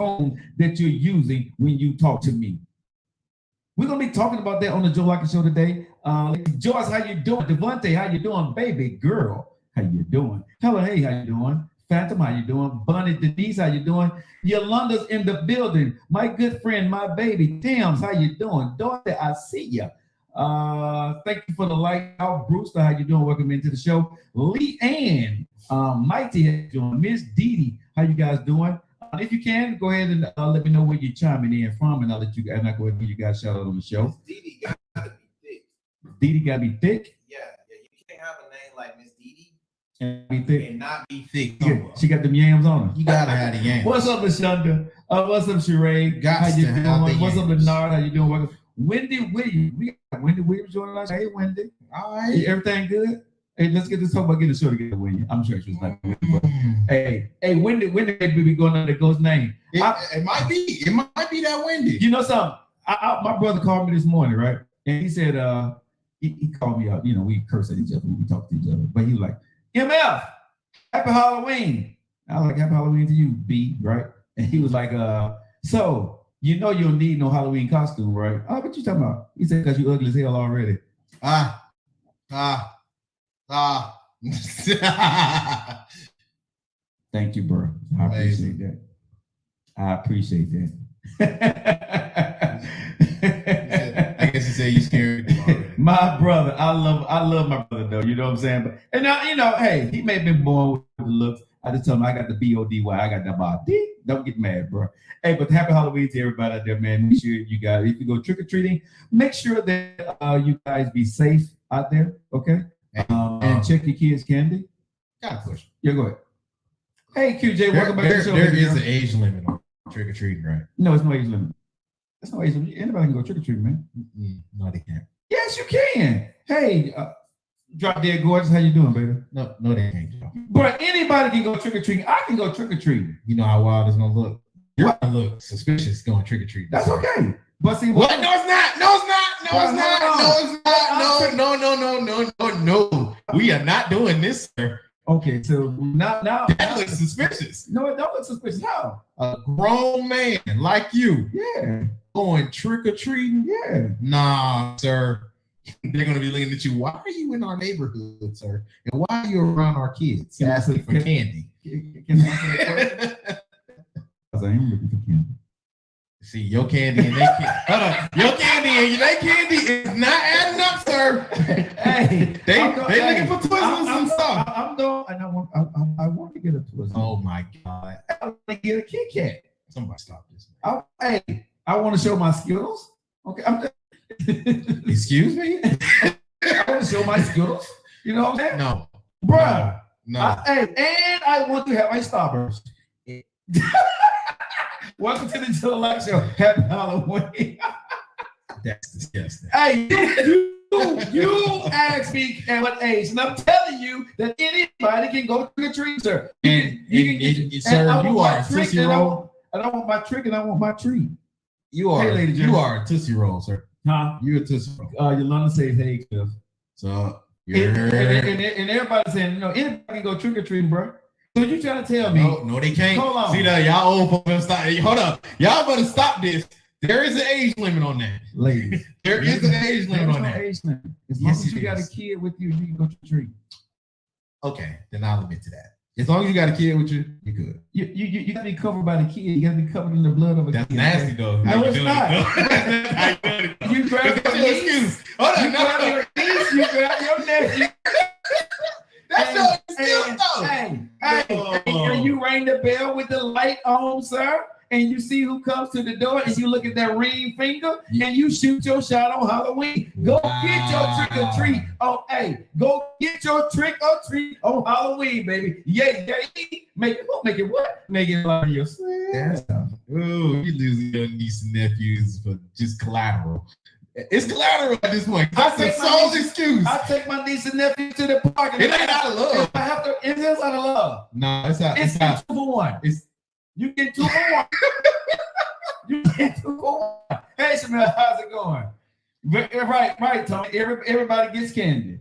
tone that you're using when you talk to me. We're gonna be talking about that on the Joe Lockett Show today. Joyce, how you doing? Devontae, how you doing? Baby girl, how you doing? Hello, hey, how you doing? Phantom, how you doing? Bunny, Denise, how you doing? Yolanda's in the building. My good friend, my baby, Tams, how you doing? Dorothy, I see ya. Thank you for the like. Out, Brewster, how you doing? Welcome into the show. Lee Ann, Mighty, how you doing? Miss Dee Dee, how you guys doing? If you can, go ahead and let me know where you're chiming in from, and I'll let you. And I'll go ahead and give you guys a shout out on the show. Dee Dee gotta be thick. Dee Dee gotta be thick. Yeah. You can't have a name like Miss Dee Dee and be thick and not be thick. She got them yams on her. You gotta have the yams. What's up, Lashonda? What's up, Sheree? How you doing? What's up, Bernard? How you doing? Welcome. Wendy Williams. We got Wendy Williams joining us. Hey, Wendy. All right. Everything good? Hey, let's get this talk about getting a show together, Wendy. I'm sure she was like, hey, Wendy, maybe we going under the ghost name. It might be that Wendy. You know something? My brother called me this morning, right? And he said, he called me up. You know, we curse at each other when we talk to each other. But he was like, MF, happy Halloween. I was like, happy Halloween to you, B, right? And he was like, so you know you don't need no Halloween costume, right? Oh, what you talking about? He said, because you ugly as hell already. Thank you, bro. I appreciate that. I guess you say you scared him already. My brother, I love my brother though. You know what I'm saying? But and now, you know, hey, he may have been born with the looks. I just tell him I got the B-O-D-Y, I got that body. Don't get mad, bro. Hey, but happy Halloween to everybody out there, man. Make sure you guys, if you go trick-or-treating, make sure that you guys be safe out there, okay? And check your kids' candy. Got a question. Yeah, go ahead. Hey, QJ, welcome back to the show. There is an age limit on trick-or-treating, right? No, it's no age limit. There's no age limit. Anybody can go trick-or-treating, man. No, they can't. Yes, you can. Hey, Drop Dead Gorgeous, how you doing, baby? No, they can't. But anybody can go trick-or-treating. I can go trick-or-treating. You know how wild it's gonna look. You're gonna look suspicious going trick-or-treating. That's okay. But see, what? No, it's not. No, it's not. No. We are not doing this, sir. Okay, so now that looks suspicious. No, it don't look suspicious. How? A grown man like you, yeah, going trick-or-treating, yeah. Nah, sir. They're gonna be looking at you. Why are you in our neighborhood, sir? And why are you around our kids? Asking for candy. Can I answer that question? I am looking for candy. See, your candy and they candy. Hold on. Your candy and they candy is not adding up, sir. Hey, they looking for Twizzlers and stuff. I'm going, and I want to get a Twizzler. Oh my God! I want to get a Kit Kat. Somebody stop this. Hey, I want to show my Skittles. Okay, Excuse me. I want to show my Skittles. You know what I'm saying? No, bruh. No. Hey, and I want to have my Starburst. Welcome to the Joe Lockett Show. Happy Halloween. That's disgusting. Hey, you asked me at what age, and I'm telling you that anybody can go trick or treat, sir. Sir, you are a Tootsie Roll. And I want my trick, and I want my treat. You are a Tootsie Roll, sir. Huh? You're a Tootsie Roll. Yolanda says, "Hey, Cliff." So and everybody saying, no, anybody can go trick or treating, bro. So you trying to tell me? No, they can't. Hold on. See that y'all old folks stop. Hold up, y'all better stop this. There is an age limit on that, ladies. There is an age limit on that. Age limit. As long as you got a kid with you, you can go trick or treat. Okay, then I'll admit to that. As long as you got a kid with you, you good. You gotta be covered by the kid. You gotta be covered in the blood of a That's kid. That's nasty though. No, it's not. You grab your excuse. Hold on, you grab your niece, you grab your nephew. That's your excuse though. Hey, and you ring the bell with the light on, sir. And you see who comes to the door, and you look at that ring finger, and you shoot your shot on Halloween. Go get your trick or treat. Oh, hey, go get your trick or treat on Halloween, baby. Yeah. Make it what? Make it like yourself. Yeah. Oh, you losing your niece and nephews for just collateral. It's collateral at this point. That's the sole excuse. I take my niece and nephew to the park. It ain't out of love. I have to. It is out of love. No, it's not. It's 2 for 1. You get 2 for 1. You get 2 for 1. Hey, Shamil, how's it going? Right, Tony. Everybody gets candy.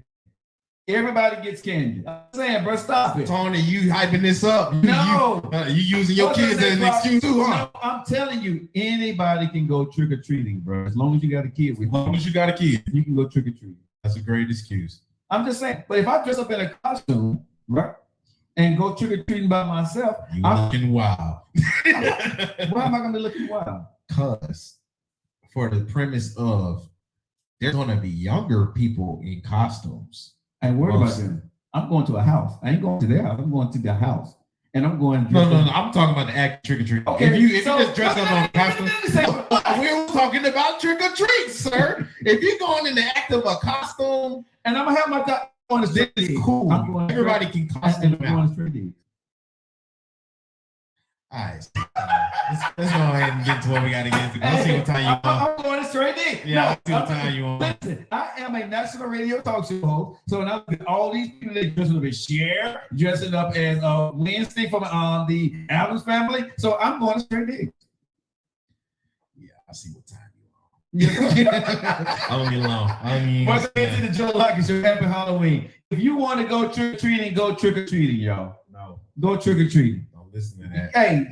Everybody gets candy. I'm saying, bro, stop it. Tony, you hyping this up. No. You using your kids as an excuse too, huh? No, I'm telling you, anybody can go trick or treating, bro. As long as you got a kid with As long as you got a kid, you can go trick or treating. that's a great excuse. I'm just saying, but if I dress up in a costume, right, and go trick or treating by myself, You looking wild. why am I gonna be looking wild? Because for the premise of there's gonna be younger people in costumes. I ain't worried Most- about them. I'm going to a house. I ain't going to their house. I'm going to the house, and I'm going. No. I'm talking about the act trick or treat. Okay, If you so- just dress up on a costume, we're talking about trick or treat, sir. If you're going in the act of a costume, and I'm gonna have my on the this street. is cool. I'm going Everybody can and costume I'm out. going straight in. All right, let's go ahead and get to what we got to get to. Let's see what time you want. I'm going straight in. Yeah, let's see what time you want. Listen, I am a national radio talk show host, so now all these people that dressing up as Cher, dressing up as Wednesday from the Addams Family, so I'm going straight in. Yeah, I see what time you Yeah. want. I don't get along. I mean, Once again, to the Joe Lockett Show, happy Halloween. If you want to go trick or treating, go trick or treating, y'all. no, Go trick or treating. don't listen to that. Hey,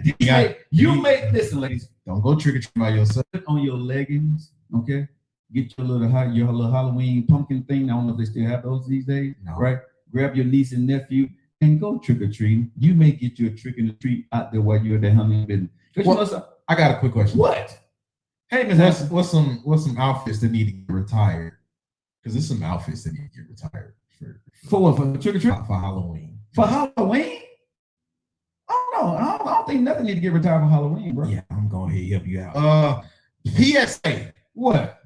listen, ladies. Don't go trick or treat by yourself. Put on your leggings, okay? Get your little Halloween pumpkin thing. I don't know if they still have those these days, No. right? Grab your niece and nephew and go trick or treating. You may get you a trick and a treat out there while you're at the Halloween business. 'Cause you What? know something? I got a quick question. What? Hey, Miss Hudson. What's some outfits that need to get retired? Because there's some outfits that need to get retired For what? For trick or treat? for Halloween. For Halloween? I don't know. I don't think nothing need to get retired for Halloween, bro. Yeah, I'm going to help you out. PSA. What?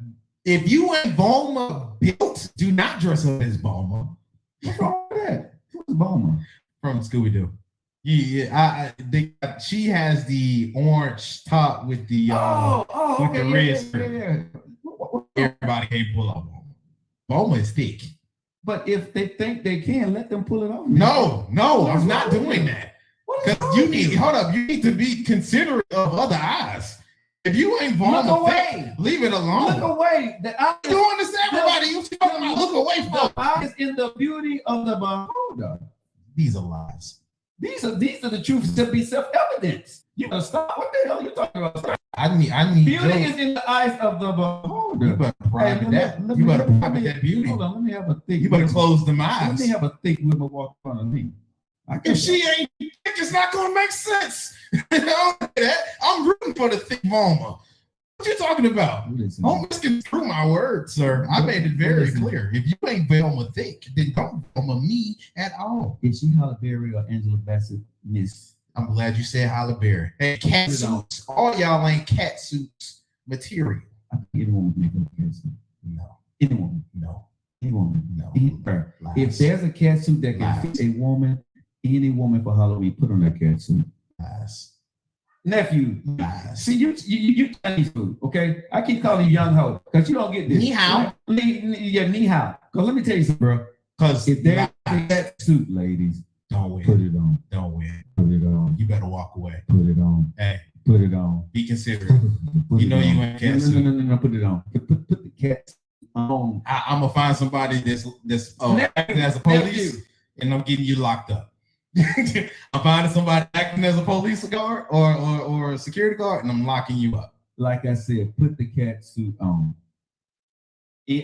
If you ain't Bulma built, do not dress up as Bulma What's wrong with that? Who's Bulma? from Scooby Doo. She has the orange top with the with okay. the red yeah. everybody can't pull off Bulma. Bulma is thick. But if they think they can, let them pull it off. No, What is I'm not wrong with doing you? that. What is Because wrong you with need you need to be considerate of other eyes. If you ain't Look Bulma thick, away. leave it Look alone. away. The eye You understand, everybody? You talking about look away from. is in the beauty of the beholder. These are lies. These are the truths to be self-evident. You know, stop. What the hell are you talking about? I need Beauty Joe. is in the eyes of the You beholder. better private that. let You me- better let me- private that beauty. Hold on, let me have a thick. You better close them Let eyes. me have a thick woman walk in front of me. If she ain't thick, it's not gonna make sense. I'm rooting for the thick Bulma. What you talking about? Listen, Don't misconstrue my words, sir. I made it very clear. If you ain't Velma thick, then don't Velma me at all. is she Halle Berry or Angela Bassett? Miss. I'm glad you said Halle Berry. Hey, cat suits. All y'all ain't cat suits material. I think any woman can make a cat suit. No, Any woman. no, Any woman. no. If Lies. there's a cat suit that can Lies. fit a woman, any woman for Halloween, put on that cat suit. Lies. Nephew, Lies. see you Chinese food, okay? I keep calling you young ho because you don't get this. Ni hao. Yeah, ni hao. Because let me tell you something, bro. Because If there's a lies. cat suit, ladies, Don't put win. it on. Don't win. Put it on. You better walk away. Put it on. Hey, Put it on. be considerate. Put You it know on. you ain't cat no, suit. no, put it on. Put the cat on. I'm gonna find somebody that's acting as a police, and I'm getting you locked up. I'm finding somebody acting as a police guard or a security guard, and I'm locking you up. Like I said, put the cat suit on.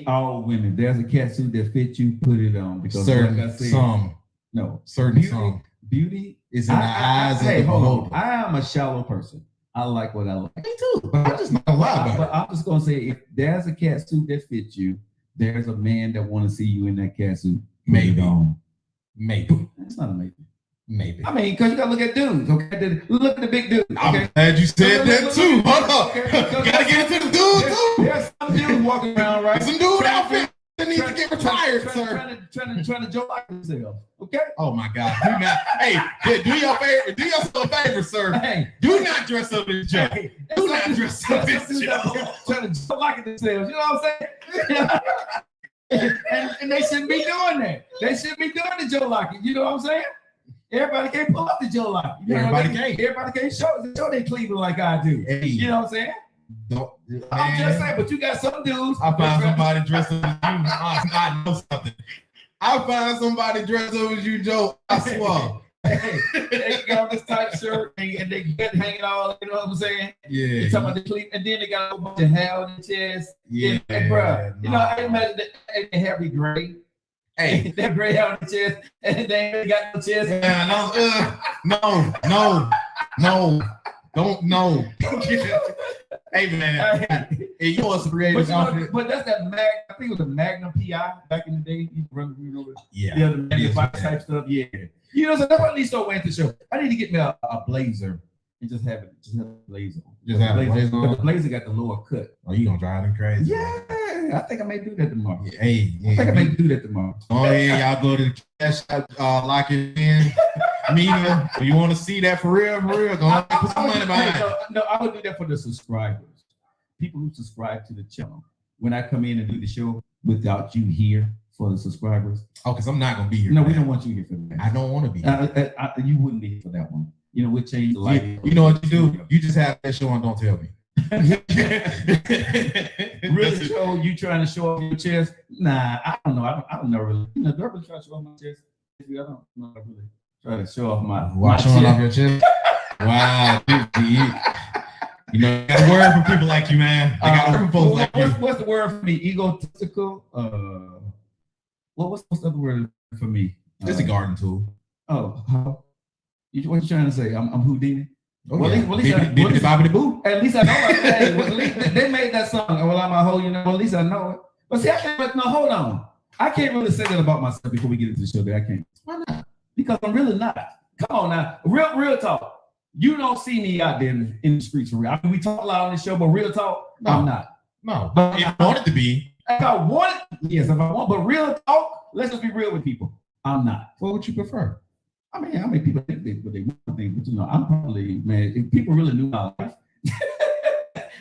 All women, there's a cat suit that fits you, put it on. Because Certain like I said, some, no, certain beauty, some beauty is in the eyes of hey, the hold on. beholder. I am a shallow person. I like what I like. Me too, but I'm just not gonna lie about But it. I'm just gonna say, if there's a cat suit that fits you, there's a man that want to see you in that cat suit. Put Maybe. it on. Maybe, It's not amazing. maybe. I mean, because you gotta look at dudes. Okay, look at the big dudes. Okay. I'm glad you said that too. Hold on, Okay. gotta get into the dude too. There's some dudes walking around, right? Some dude outfit that needs to get retired, sir. Trying to joke like themselves. Okay. Oh my God! Do not. Hey, do your favor. Do yourself a favor, sir. Hey, Do not dress up as Joe. hey, Do not dress up as Joe. trying to joke like themselves. You know what I'm saying? and they shouldn't be doing that. They shouldn't be doing the Joe Lockett. You know what I'm saying? Everybody can't pull up the Joe Lockett. You know, Everybody they- can't. Everybody can't show they Cleveland like I do. Hey, You know what I'm saying? don't, I'm just saying, man, but you got some dudes. I found somebody dressed up as you. I know something. I find somebody dressed up as you, Joe. I swear. Hey, they got this tight shirt and they get hanging all, you know what I'm saying? Yeah. You talking about the cleat, and then they got a whole bunch of hair on their chest. Yeah, Hey, bro, you know, nah. I imagine that hair be gray. Hey, that gray hair on the chest, and they ain't got no chest. man, don't no. Hey man, hey, you want some creative outfit? But that's that I think it was a Magnum PI back in the day. You remember? Yeah, The Magnum PI type stuff. Yeah. You know, so that's what I need to start wearing to the show. I need to get me a blazer and just have a blazer. Just have a blazer on. But the blazer got the lower cut. Oh, you gonna drive them crazy? Yeah, I think I may do that tomorrow. Yeah, hey, I think I may do that tomorrow. Oh yeah, y'all go to the cash shop, lock it in. Media, you want to see that for real? Go on, put some money behind it. No, I would do that for the subscribers, people who subscribe to the channel. When I come in and do the show without you here for the subscribers. Oh, because I'm not gonna be here. No, we don't want you here for that. I don't want to be here. You wouldn't be here for that one. You know, we'll change the light. You know what you do? You just have that show and don't tell me. Really show you trying to show off your chest? Nah, I don't know. I don't know really. You know, do I really try to show off my chest? I don't know. I really try to show off my showing chest. off your chest. Wow, you know, you got a word for people like you, man. I got word for folks like you. What's the word for me? Egotistical. What's the other word for me? It's a garden tool. Oh, what you trying to say? I'm Houdini. Oh, well, yeah. At least I know. Hey, well, at least they made that song. Well, I'm a whole, you know. Well, at least I know it. But see, I can't. No, hold on. I can't really say that about myself before we get into the show. That I can't. Why not? Because I'm really not. Come on now, real talk. You don't see me out there in the streets for real. I mean, we talk a lot on this show, but real talk, no. I'm not. No, but if I wanted to be. If I want, yes, if I want, but real talk, let's just be real with people. I'm not. What would you prefer? I mean, how many people think what they want to think, but you know, I'm probably, man, if people really knew my life,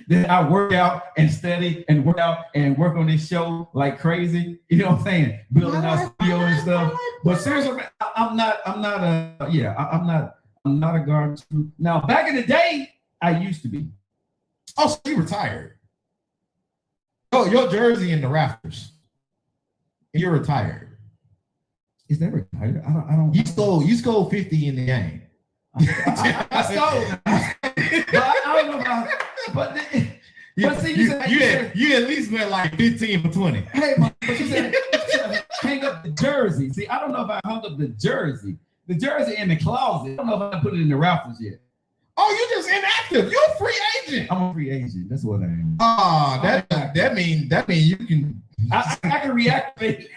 then I work out and study and work out and work on this show like crazy. You know what I'm saying? Building our studio and stuff. But seriously, I'm not a garden student. Now, back in the day, I used to be. Oh, so you retired. Oh, your jersey in the rafters. You're retired. Is that retired? I don't. You scored 50 in the game. I stole. But I don't know about. But see, you at least went like 15 for 20. Hey, but you said hang up the jersey. See, I don't know if I hung up the jersey. The jersey in the closet. I don't know if I put it in the rafters yet. Oh, you just inactive. You're a free agent. I'm a free agent. That's what I am. Oh, that mean you can. I can reactivate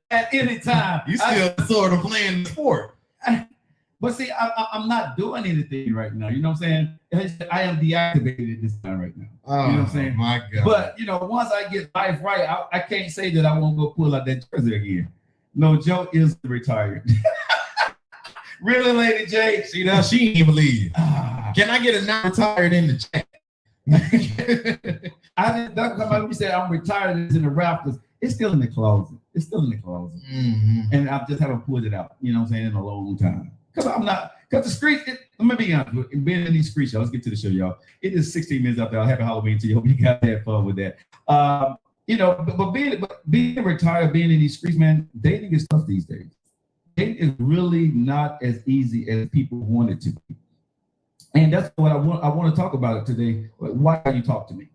at any time. You still sort of playing the sport. But see, I'm not doing anything right now. You know what I'm saying? I am deactivated this time right now. Oh, you know what I'm saying? My God. But you know, once I get life right, I can't say that I won't go pull out that jersey again. No, Joe is retired. Really, Lady J? See, now she ain't even believe. Can I get a not retired in the chat? I didn't. That's why you said I'm retired. It's in the rafters. It's still in the closet. Mm-hmm. And I just haven't pulled it out. You know what I'm saying? In a long time. Because I'm not. Because the street. Let me be honest. Being in these streets, y'all. Let's get to the show, y'all. It is 16 minutes after. Happy Halloween to you. Hope you guys had fun with that. You know, but being retired, being in these streets, man, dating is tough these days. Dating is really not as easy as people want it to be. And that's what I want to talk about it today. Why you talk to me?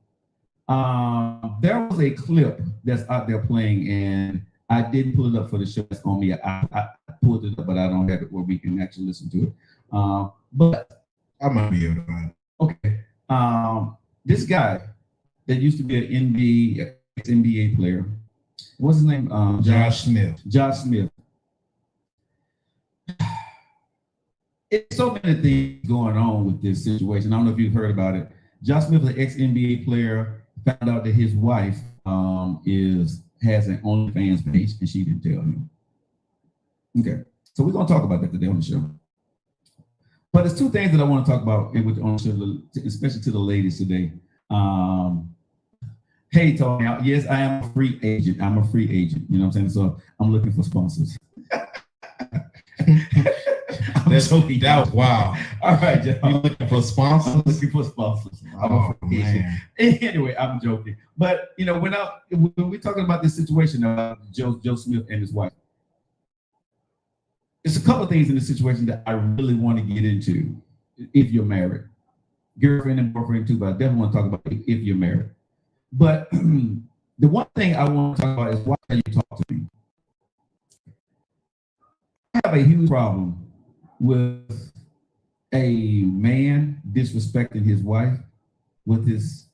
There was a clip that's out there playing, and I didn't pull it up for the show. It's on me. I pulled it up, but I don't have it where we can actually listen to it. But I might be able to find it. Okay. This guy that used to be an NBA player. What's his name? Josh Smith. Josh Smith. It's so many things going on with this situation. I don't know if you've heard about it. Josh Smith, an ex-NBA player, found out that his wife has an OnlyFans page, and she didn't tell him. Okay, so we're gonna talk about that today on the show. But there's two things that I want to talk about on the show, especially to the ladies today. Hey, Tony, yes, I am a free agent. I'm a free agent. You know what I'm saying? So I'm looking for sponsors. That was wild. All right, Joe. You looking for sponsors? I'm looking for sponsors. Oh, man. Anyway, I'm joking. But when we're talking about this situation of Joe Smith and his wife, there's a couple of things in this situation that I really want to get into. If you're married, girlfriend and boyfriend too, but I definitely want to talk about if you're married. But the one thing I want to talk about is why you talk to me. I have a huge problem with a man disrespecting his wife with his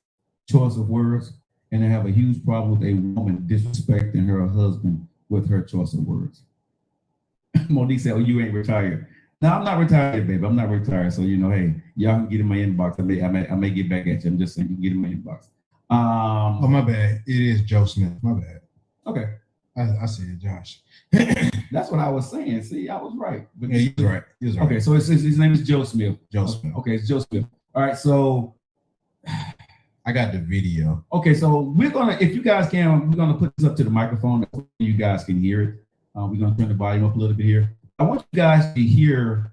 choice of words, and I have a huge problem with a woman disrespecting her husband with her choice of words. Monique said, "Oh, you ain't retired." No, I'm not retired, baby. I'm not retired. So hey, y'all can get in my inbox. I may get back at you. I'm just saying, you can get in my inbox. Oh, my bad. It is Joe Smith. My bad. Okay. I said Josh. That's what I was saying. See, I was right. But yeah, he was right. He was right. Okay, so his name is Joe Smith. Joe Smith. Okay, it's Joe Smith. All right, so I got the video. Okay, so we're gonna, if you guys can, we're gonna put this up to the microphone so you guys can hear it. We're gonna turn the volume up a little bit here. I want you guys to hear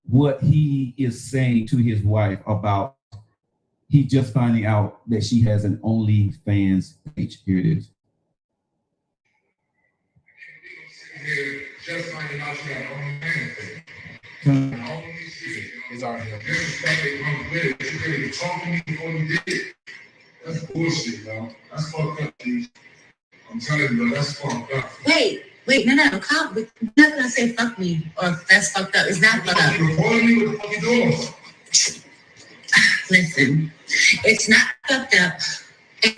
what he is saying to his wife about he just finding out that she has an OnlyFans page. Here it is. Just finding out she had an OnlyFans page. It's already up. This is stuff that comes with it. You couldn't even talk to me before you did it. That's bullshit, y'all. That's fucked up, dude. I'm telling you, that's fucked up. Wait, no, calm. We're not gonna say fuck me or that's fucked up. It's not fucked up. You recording me? What the fuck you doing? Listen, it's not fucked up,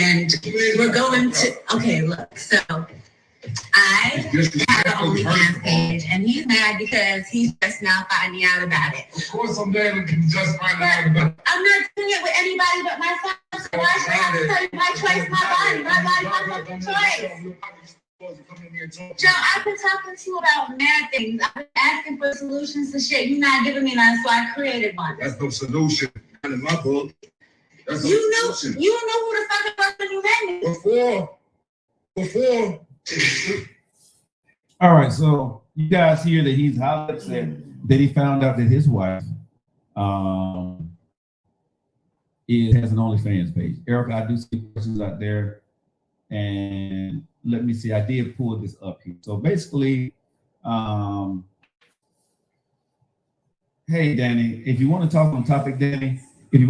and we're going to. Okay, look. So I have an OnlyFans page, and he's mad because he's just now finding out about it. Of course, I'm mad when you just find out about it. I'm not doing it with anybody but myself. So why should I have to tell you my choice, my body, my fucking choice? Joe, I've been talking to you about mad things. I've been asking for solutions to shit. You're not giving me none, so I created one. That's no solution. Not in my book. That's no You solution. know who the fuck it was when you met me. Before. All right, so you guys hear that he's highly upset that he found out that his wife has an OnlyFans page. Erica, I do see questions out there, and let me see. I did pull this up here. So basically, hey Danny, if you want to talk on topic, Danny, put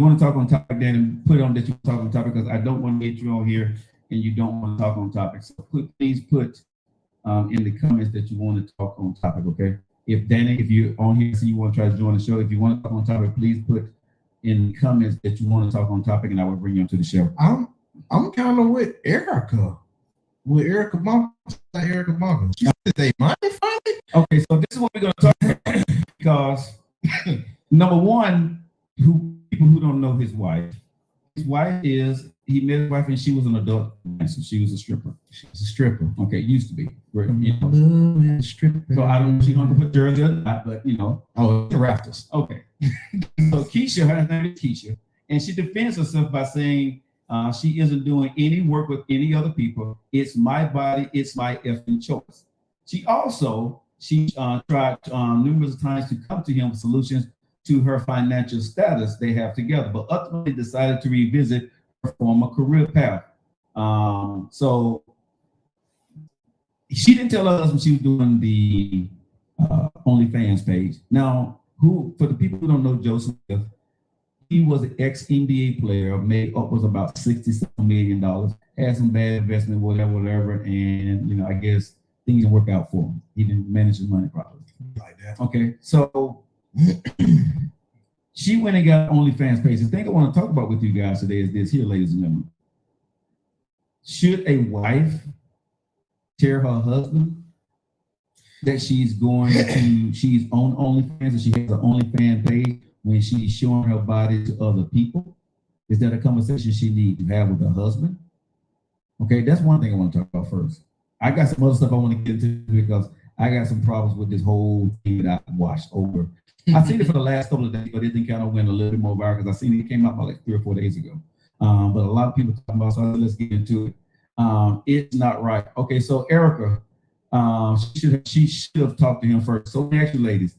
on that you talk on topic because I don't want to get you on here and you don't want to talk on topic. So please put in the comments that you want to talk on topic, okay? If Danny, if you're on here, so you want to try to join the show, if you want to talk on topic, please put in the comments that you want to talk on topic, and I will bring you onto the show. I'm kind of with Erica. With Erica Marcus. She said they money funny. Okay, so this is what we're going to talk about because number one, people who don't know his wife is, he met his wife and she was an adult dancer. She was a stripper. Okay, used to be. Stripper. So I don't know if she's going to put jersey or not, but Oh, the Raptors. Okay. So Keisha, her name is Keisha, and she defends herself by saying she isn't doing any work with any other people. It's my body. It's my effing choice. She tried numerous times to come to him with solutions to her financial status they have together, but ultimately decided to revisit her former career path. So she didn't tell her husband she was doing the OnlyFans page. Now, for the people who don't know Joe Smith, he was an ex-NBA player, made upwards about $67 million, had some bad investment, whatever, and I guess things didn't work out for him. He didn't manage his money properly. Like that. Okay, so she went and got OnlyFans page. The thing I want to talk about with you guys today is this here, ladies and gentlemen. Should a wife tell her husband that she's on OnlyFans and she has an OnlyFans page when she's showing her body to other people? Is that a conversation she needs to have with her husband? Okay, that's one thing I want to talk about first. I got some other stuff I want to get into because I got some problems with this whole thing that I watched over. I've seen it for the last couple of days, but it didn't kind of went a little bit more viral because I seen it came out about like 3 or 4 days ago. But a lot of people talking about, so let's get into it. It's not right. Okay, so Erica, she should have talked to him first. So let me ask you, ladies,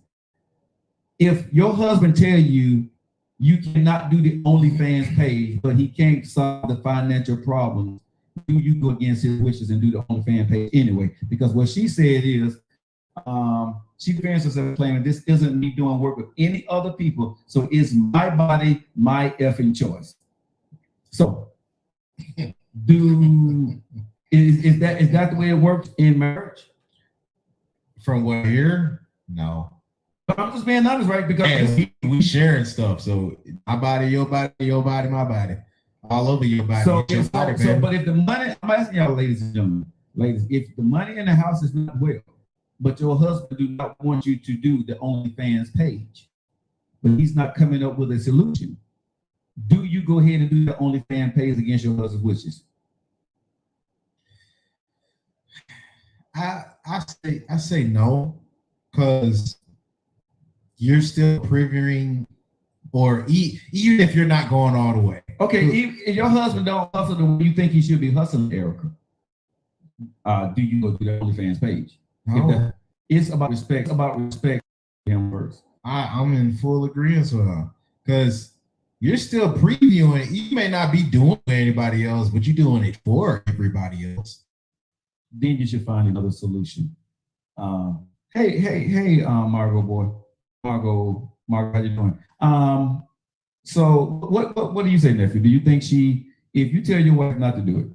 If your husband tell you you cannot do the OnlyFans page, but he can't solve the financial problems, do you go against his wishes and do the OnlyFans page anyway? Because what she said is, she defends herself claiming this isn't me doing work with any other people, so it's my body, my effing choice. So, is that the way it works in marriage? From what I hear, no. But I'm just being honest, right? Because And we sharing stuff. So my body, your body, my body. All over your body. so, Your body, baby. but if the money, I'm asking y'all, ladies and gentlemen, ladies, if the money in the house is not well, but your husband do not want you to do the OnlyFans page, but he's not coming up with a solution, do you go ahead and do the OnlyFans page against your husband's wishes? I say no, because you're still previewing, or even if you're not going all the way. Okay, if your husband don't hustle the way you think he should be hustling, Erica, do you go to the OnlyFans page? No. It's about respect. It's about respect him first. I'm in full agreement with her, because you're still previewing it. You may not be doing it for anybody else, but you're doing it for everybody else. Then you should find another solution. Hey, Margot boy, Margot, how you doing? So what do you say, nephew? Do you think if you tell your wife not to do it,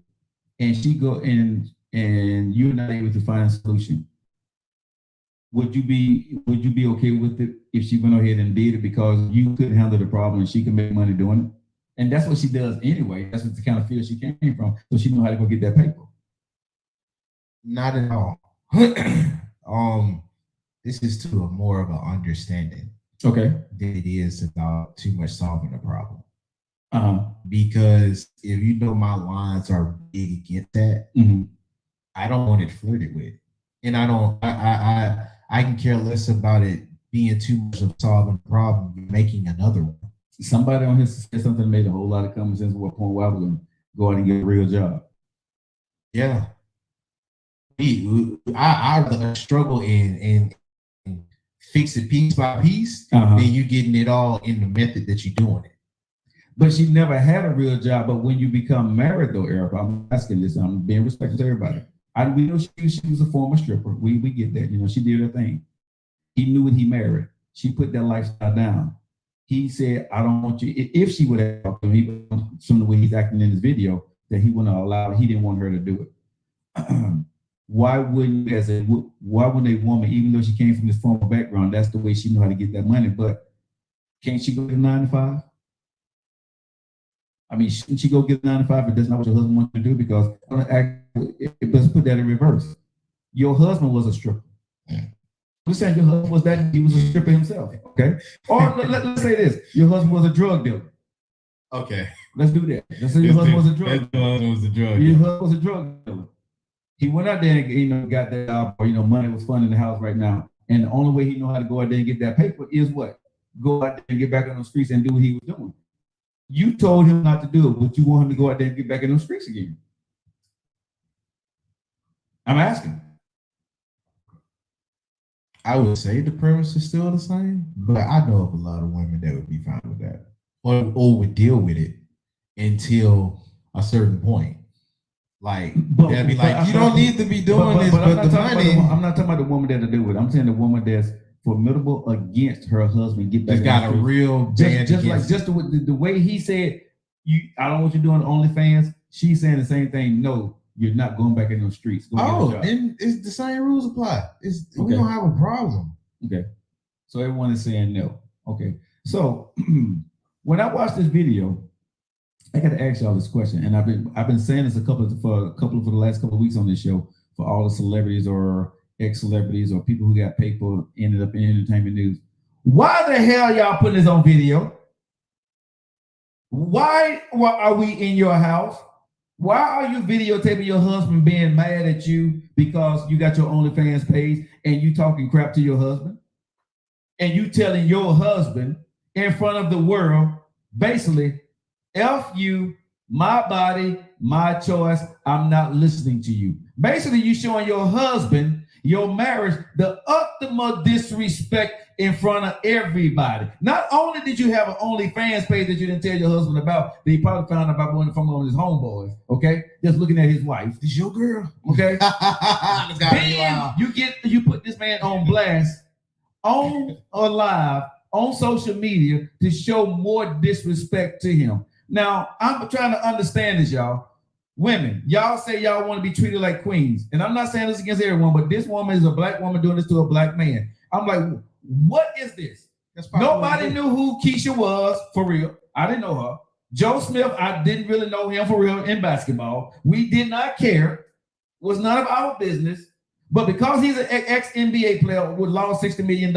and she go and you're not able to find a solution, would you be okay with it if she went ahead and did it because you couldn't handle the problem and she can make money doing it? And that's what she does anyway. That's what the kind of field she came from, so she know how to go get that paper. Not at all. This is to a more of an understanding. Okay. Than it is about too much solving the problem. Uh-huh. Because if you know my lines are big against that, Mm-hmm. I don't want it flirted with, and I can care less about it being too much of solving the problem, making another one. Somebody on here said something that made a whole lot of common sense. What point where I was going to go out and get a real job? Yeah. I struggle in fix it piece by piece, Uh-huh. then you getting it all in the method that you're doing it. But she never had a real job. But when you become married, though, Erica, I'm asking this. I'm being respectful to everybody. We know she was a former stripper. We get that. You know, she did her thing. He knew when he married. She put that lifestyle down. He said, "I don't want you." If she would have talked to him, some of the way he's acting in this video, that he wouldn't allow. He didn't want her to do it. Why wouldn't a woman, even though she came from this formal background, that's the way she knew how to get that money? But can't she go to 9 to 5? I mean, shouldn't she go get 9 to 5 if that's not what your husband wants to do? Because let's put that in reverse. Your husband was a stripper. We're saying your husband was that, he was a stripper himself, okay? Or let's say this, your husband was a drug dealer. Okay. Let's do that. Let's say your husband was a drug dealer. Your husband was a drug dealer. He went out there and got that job, or money was funding the house right now. And the only way he know how to go out there and get that paper is what? Go out there and get back on the streets and do what he was doing. You told him not to do it, but you want him to go out there and get back in those streets again. I'm asking. I would say the premise is still the same, but I know of a lot of women that would be fine with that, or would deal with it until a certain point. Like, they'd be like, you don't need to be doing this, but the money. I'm not talking about the woman that'll do it. I'm saying the woman that's formidable against her husband. Get back. Just got a real band just the way he said, I don't want you doing OnlyFans. She's saying the same thing. No, you're not going back in those streets. And it's the same rules apply. We don't have a problem. Okay, so everyone is saying no. Okay, so when I watched this video, I got to ask y'all this question, and I've been saying this for the last couple of weeks on this show for all the celebrities or ex-celebrities or people who got paper ended up in entertainment news. Why the hell y'all putting this on video? Why are we in your house? Why are you videotaping your husband being mad at you because you got your OnlyFans page and you talking crap to your husband? And you telling your husband in front of the world, basically, F you, my body, my choice, I'm not listening to you. Basically, you showing your husband, your marriage, the ultimate disrespect in front of everybody. Not only did you have an OnlyFans page that you didn't tell your husband about, that he probably found out about one from one of his homeboys, okay? Just looking at his wife. This your girl. Okay. That's gotta be Then wild. you put this man on blast, on or live, on social media to show more disrespect to him. Now, I'm trying to understand this, y'all. Women, y'all say y'all want to be treated like queens. And I'm not saying this against everyone, but this woman is a black woman doing this to a black man. I'm like, what is this? Nobody knew who Keisha was, for real. I didn't know her. Joe Smith, I didn't really know him for real in basketball. We did not care. It was none of our business. But because he's an ex-NBA player with lost $60 million,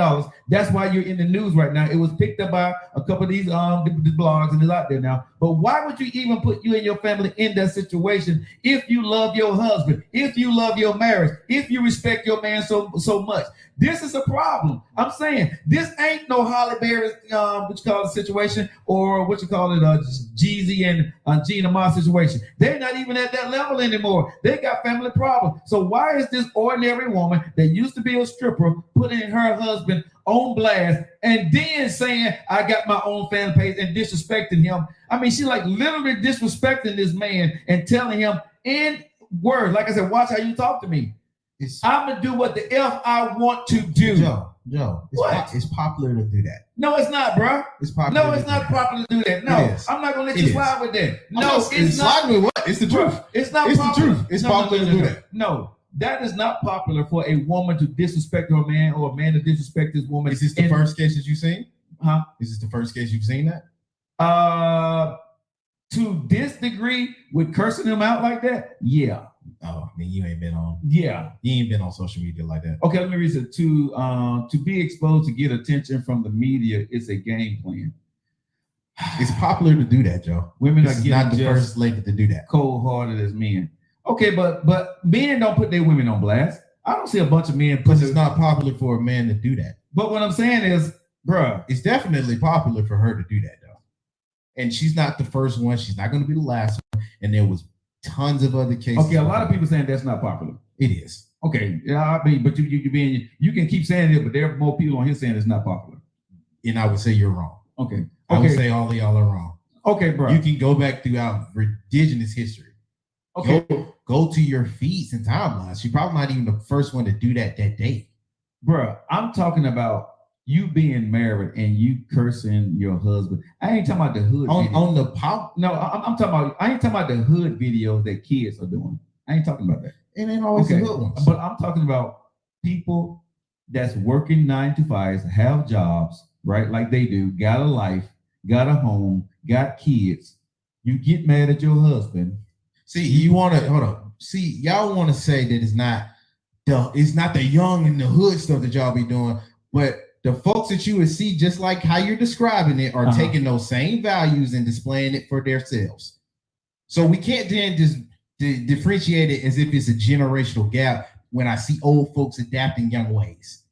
that's why you're in the news right now. It was picked up by a couple of these blogs and it's out there now. But why would you even put you and your family in that situation if you love your husband, if you love your marriage, if you respect your man so much? This is a problem. I'm saying this ain't no Holly Berry, what you call it, situation, or what you call it, Jeezy and Gina Moss situation. They're not even at that level anymore. They got family problems. So why is this ordinary woman that used to be a stripper putting her husband on blast and then saying, I got my own fan page and disrespecting him? I mean, she's like literally disrespecting this man and telling him in words, like I said, watch how you talk to me. I'm gonna do what the F I want to do. Joe, What? It's popular to do that. No, it's not, bro. It's popular. No, it's not popular to do that. No, I'm not gonna let you slide with that. No, it's not. With what? It's the truth. It's not. It's popular. the truth. It's popular to do that. No, that is not popular for a woman to disrespect her man or a man to disrespect his woman. Is this the first case that you've seen? Huh? Is this the first case you've seen that? To this degree, with cursing him out like that, yeah. Oh, I mean, you ain't been on social media like that. Okay, let me read it. To be exposed to get attention from the media is a game plan. It's popular to do that, Joe. Women this are is not the getting first lady to do that. Cold-hearted as men. Okay, but men don't put their women on blast. I don't see a bunch of men because it's not popular for a man to do that. But what I'm saying is, bruh, it's definitely popular for her to do that, though. And she's not the first one. She's not going to be the last one. And there was tons of other cases. Okay, a lot of people saying that's not popular. It is. Okay, yeah, I mean, but you can keep saying it, but there are more people on here saying it's not popular. And I would say you're wrong. Okay. I would say all of y'all are wrong. Okay, bro. You can go back throughout indigenous history. Okay. Go to your feeds and timelines. She probably not even the first one to do that day. Bruh, I'm talking about you being married and you cursing your husband. I ain't talking about the hood on the pop. No, I'm talking about. I ain't talking about the hood videos that kids are doing. I ain't talking about that. It ain't always the good ones. But I'm talking about people that's working 9 to 5s, have jobs, right? Like they do, got a life, got a home, got kids. You get mad at your husband. See, you want to hold on. See, y'all want to say that it's not the young and the hood stuff that y'all be doing, but the folks that you would see, just like how you're describing it, are taking those same values and displaying it for themselves. So we can't then just differentiate it as if it's a generational gap when I see old folks adapting young ways.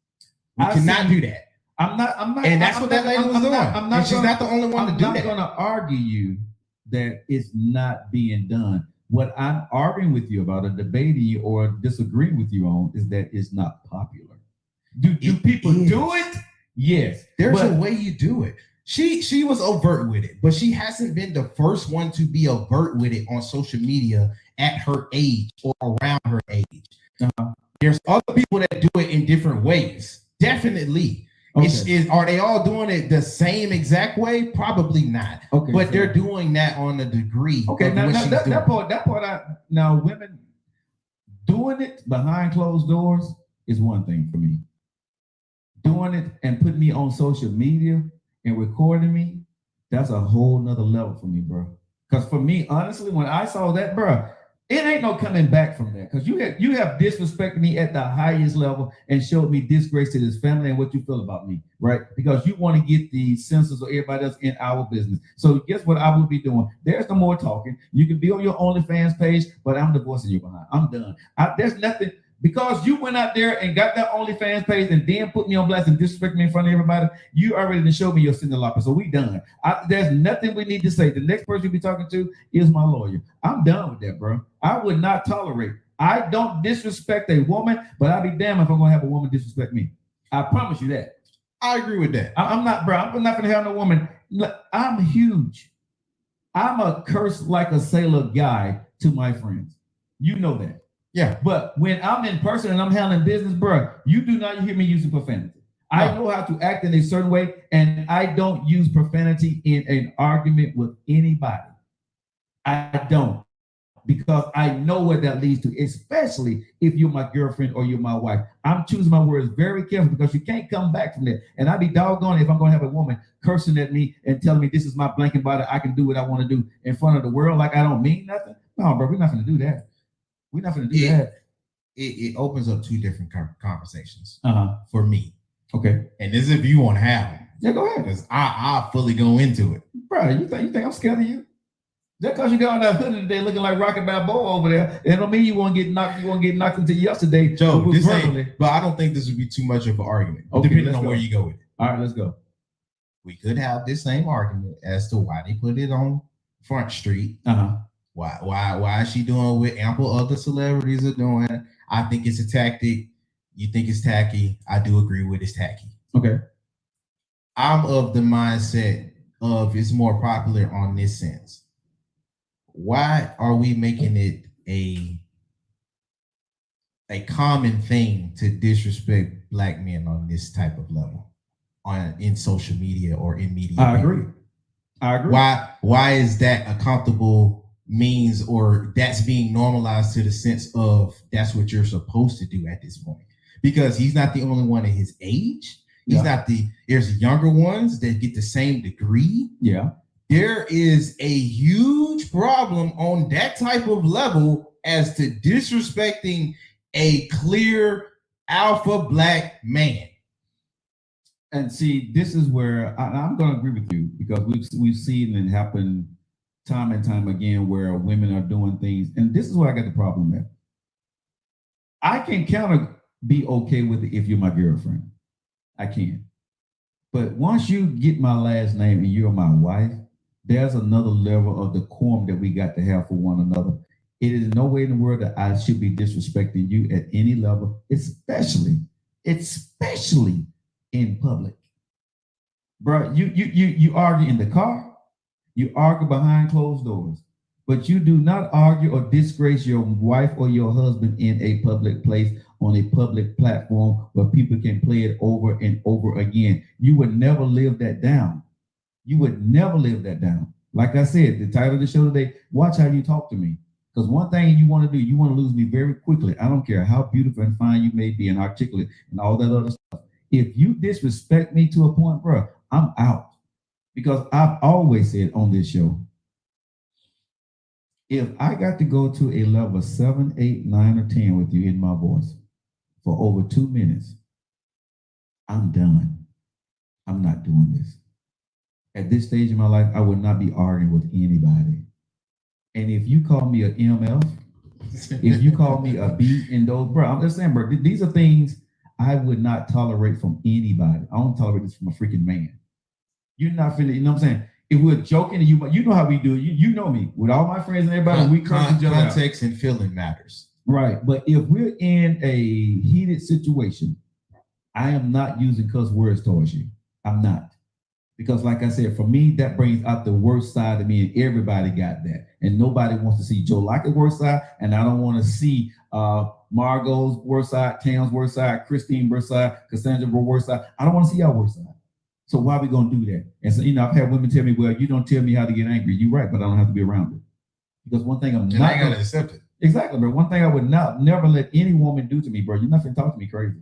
We cannot do that. I'm not. And that's what that lady was doing. She's not the only one to do that. I'm not going to argue you that it's not being done. What I'm arguing with you about, or debating you, or disagreeing with you on, is that it's not popular. Do people do it? Yes. There's a way you do it. She was overt with it, but she hasn't been the first one to be overt with it on social media at her age or around her age. There's other people that do it in different ways. Definitely. Okay. Are they all doing it the same exact way? Probably not. Okay, but they're doing that on a degree. Okay, that part. Now, women doing it behind closed doors is one thing for me. Doing it and putting me on social media and recording me, that's a whole nother level for me, bro. Because for me, honestly, when I saw that, bro, it ain't no coming back from that. Because you have disrespected me at the highest level and showed me disgrace to this family and what you feel about me, right? Because you want to get the censors or everybody else in our business. So guess what I will be doing? There's no more talking. You can be on your OnlyFans page, but I'm divorcing you behind. I'm done. There's nothing. Because you went out there and got that OnlyFans page and then put me on blast and disrespect me in front of everybody, you already showed me your cinder lopper. So we done. There's nothing we need to say. The next person you'll be talking to is my lawyer. I'm done with that, bro. I would not tolerate. I don't disrespect a woman, but I'll be damned if I'm going to have a woman disrespect me. I promise you that. I agree with that. I'm not, bro. I'm not gonna have no woman. Look, I'm huge. I'm a curse like a sailor guy to my friends. You know that. Yeah. But when I'm in person and I'm handling business, bro, you do not hear me using profanity. I know how to act in a certain way, and I don't use profanity in an argument with anybody. I don't, because I know what that leads to, especially if you're my girlfriend or you're my wife. I'm choosing my words very carefully because you can't come back from that. And I'd be doggone if I'm going to have a woman cursing at me and telling me this is my blanket body, I can do what I want to do in front of the world like I don't mean nothing. No, bro, we're not going to do that. We're not going to do that. It opens up two different conversations for me. Okay. And this is if you want to have them. Yeah, go ahead. Because I fully go into it. Bro, you think I'm scared of you? Just because you got on that hood today looking like Rocket Balboa over there, it don't mean you won't get knocked. You won't get knocked into yesterday, Joe. But I don't think this would be too much of an argument, depending on where you go with it. All right, let's go. We could have this same argument as to why they put it on Front Street. Why is she doing what ample other celebrities are doing? I think it's a tactic. You think it's tacky. I do agree with it's tacky. Okay. I'm of the mindset of it's more popular on this sense. Why are we making it a common thing to disrespect Black men on this type of level in social media or in media? I agree. Why is that a comfortable means, or that's being normalized to the sense of that's what you're supposed to do at this point? Because he's not the only one at his age. There's younger ones that get the same degree. Yeah. There is a huge problem on that type of level as to disrespecting a clear alpha Black man. And see, this is where I'm going to agree with you, because we've seen it happen time and time again where women are doing things. And this is where I got the problem with. I can be okay with it if you're my girlfriend. I can. But once you get my last name and you're my wife, there's another level of decorum that we got to have for one another. It is no way in the world that I should be disrespecting you at any level, especially in public. Bro, you argue in the car, you argue behind closed doors, but you do not argue or disgrace your wife or your husband in a public place, on a public platform where people can play it over and over again. You would never live that down. You would never live that down. Like I said, the title of the show today, watch how you talk to me. Because one thing you want to do, you want to lose me very quickly. I don't care how beautiful and fine you may be and articulate and all that other stuff. If you disrespect me to a point, bro, I'm out. Because I've always said on this show, if I got to go to a level 7, 8, 9, or 10 with you in my voice for over 2 minutes, I'm done. I'm not doing this. At this stage in my life, I would not be arguing with anybody. And if you call me an MF, if you call me a B in those, bro, I'm just saying, bro, these are things I would not tolerate from anybody. I don't tolerate this from a freaking man. You're not finna, you know what I'm saying? If we're joking, and you know how we do it. You know me. With all my friends and everybody, we curse each other out. Context and feeling matters. Right. But if we're in a heated situation, I am not using cuss words towards you. I'm not. Because like I said, for me, that brings out the worst side of me, and everybody got that. And nobody wants to see Joe Lockett's worst side, and I don't want to see Margot's worst side, Tam's worst side, Christine's worst side, Cassandra's worst side. I don't want to see our worst side. So why are we going to do that? And so, I've had women tell me, well, you don't tell me how to get angry. You're right, but I don't have to be around it. Because one thing I'm not going to accept it. Exactly, bro. One thing I would never let any woman do to me, bro. You're not going to talk to me crazy.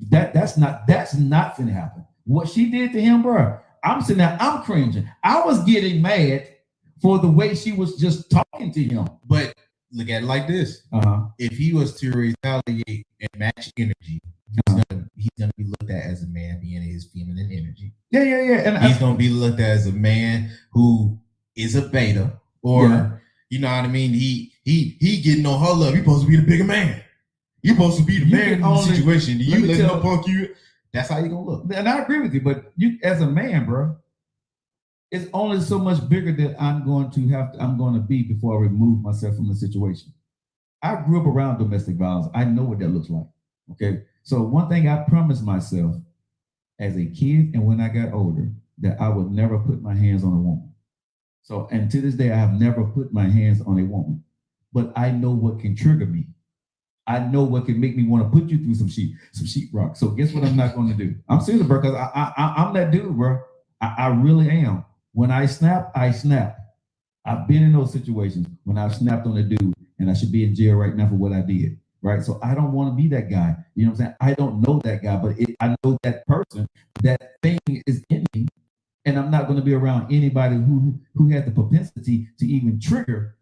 That's not going to happen. What she did to him, bro, I'm sitting there, I'm cringing. I was getting mad for the way she was just talking to him. But look at it like this. If he was to retaliate and match energy, he's gonna be looked at as a man being in his feminine energy. Yeah. And he's gonna be looked at as a man who is a beta, or you know what I mean? He getting on her love. You're supposed to be the bigger man. You're supposed to be the man in the situation. You let him punk you. That's how you gonna look. And I agree with you, but you as a man, bro, it's only so much bigger that I'm going to be before I remove myself from the situation. I grew up around domestic violence. I know what that looks like. Okay. So one thing I promised myself as a kid and when I got older that I would never put my hands on a woman. So, and to this day, I have never put my hands on a woman, but I know what can trigger me. I know what can make me want to put you through some sheetrock. So guess what I'm not going to do? I'm serious, bro, because I'm that dude, bro. I really am. When I snap, I snap. I've been in those situations when I've snapped on a dude and I should be in jail right now for what I did, right? So I don't want to be that guy. You know what I'm saying? I don't know that guy, but I know that person, that thing is in me, and I'm not going to be around anybody who has the propensity to even trigger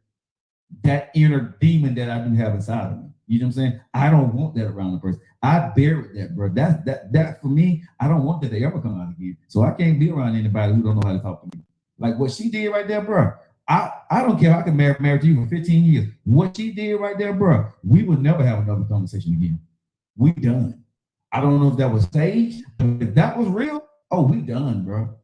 that inner demon that I do have inside of me. You know what I'm saying? I don't want that around the person. I buried that, bro. That for me, I don't want that to ever come out again. So I can't be around anybody who don't know how to talk to me. Like what she did right there, bro. I don't care. I can marry to you for 15 years. What she did right there, bro, we would never have another conversation again. We done. I don't know if that was staged, but if that was real, oh, we done, bro.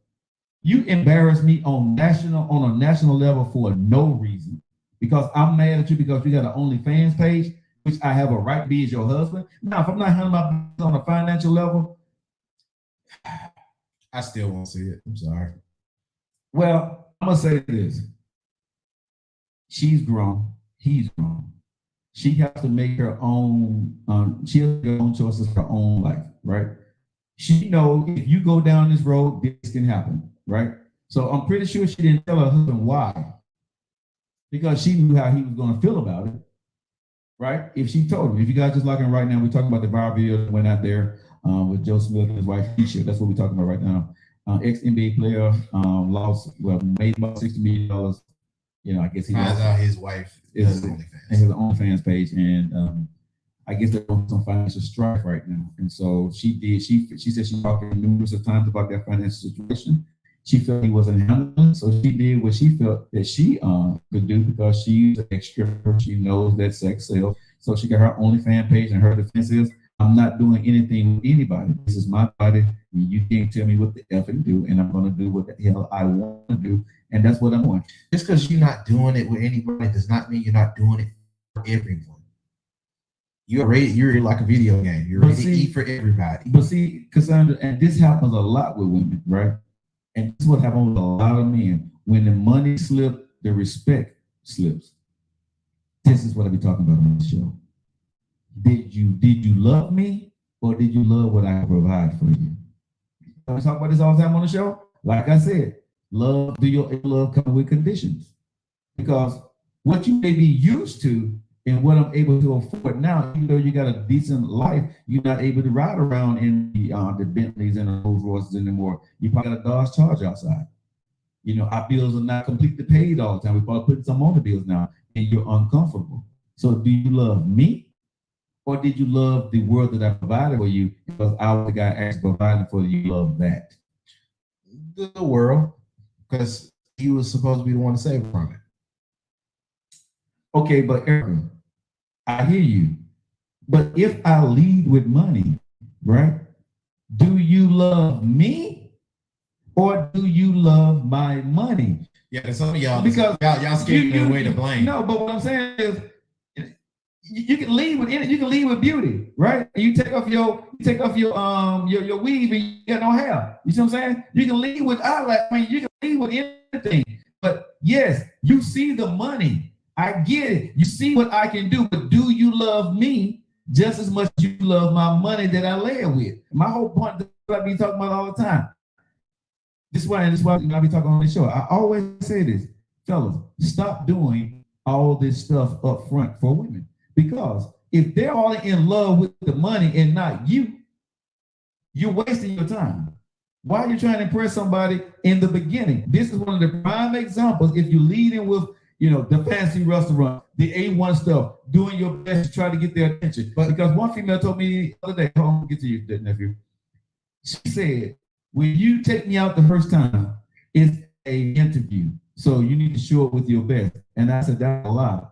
You embarrassed me on a national level for no reason. Because I'm mad at you because you got an OnlyFans page, which I have a right to be as your husband. Now, if I'm not handling my business on a financial level, I still won't see it. I'm sorry. Well, I'm gonna say this. She's grown, he's grown. She has to make her own, she has her own choices for her own life, right? She knows if you go down this road, this can happen, right? So I'm pretty sure she didn't tell her husband why. Because she knew how he was going to feel about it, right? If she told him, if you guys just looking right now, we're talking about the viral video that went out there with Joe Smith and his wife, Keisha. That's what we're talking about right now. Ex-NBA player made about $60 million. You know, I guess he finds out his wife is his OnlyFans page, and I guess they're on some financial strife right now. And so she said she talked to him numerous times about that financial situation. She felt he wasn't handling, so she did what she felt that she could do because she's an extrovert. She knows that sex sells. So she got her OnlyFans page, and her defense is, I'm not doing anything with anybody. This is my body, and you can't tell me what the F to do, and I'm going to do what the hell I want to do, and that's what I'm doing. Just because you're not doing it with anybody does not mean you're not doing it for everyone. You're like a video game. You're ready to eat for everybody. But see, Cassandra, and this happens a lot with women, right? And this is what happens with a lot of men. When the money slips, the respect slips. This is what I be talking about on the show. Did you love me, or did you love what I provide for you? I talk about this all the time on the show. Like I said, do your love come with conditions? Because what you may be used to and what I'm able to afford now, even though you got a decent life, you're not able to ride around in the Bentleys and the Rolls Royces anymore. You probably got a Dodge Charger outside. You know, our bills are not completely paid all the time. We're probably putting some on the bills now, and you're uncomfortable. So do you love me, or did you love the world that I provided for you? Because I was the guy actually providing for you. You love that. The world, because he was supposed to be the one to save from it. Okay, but Erica, I hear you. But if I lead with money, right? Do you love me, or do you love my money? Yeah, some of y'all, because y'all skating away to blame. No, but what I'm saying is, you can lead with anything. You can lead with beauty, right? You take off your weave and you got no hair. You see what I'm saying? You can lead with you can lead with anything. But yes, you see the money. I get it. You see what I can do, but do you love me just as much as you love my money that I lay with? My whole point that I be talking about all the time. This is why I be talking on the show. I always say this, fellas, stop doing all this stuff up front for women. Because if they're all in love with the money and not you, you're wasting your time. Why are you trying to impress somebody in the beginning? This is one of the prime examples. If you're leading with, the fancy restaurant, the A1 stuff, doing your best to try to get their attention. But because one female told me the other day, hold on, get to you, nephew. She said, when you take me out the first time, it's an interview. So you need to show up with your best. And I said, that's a lie.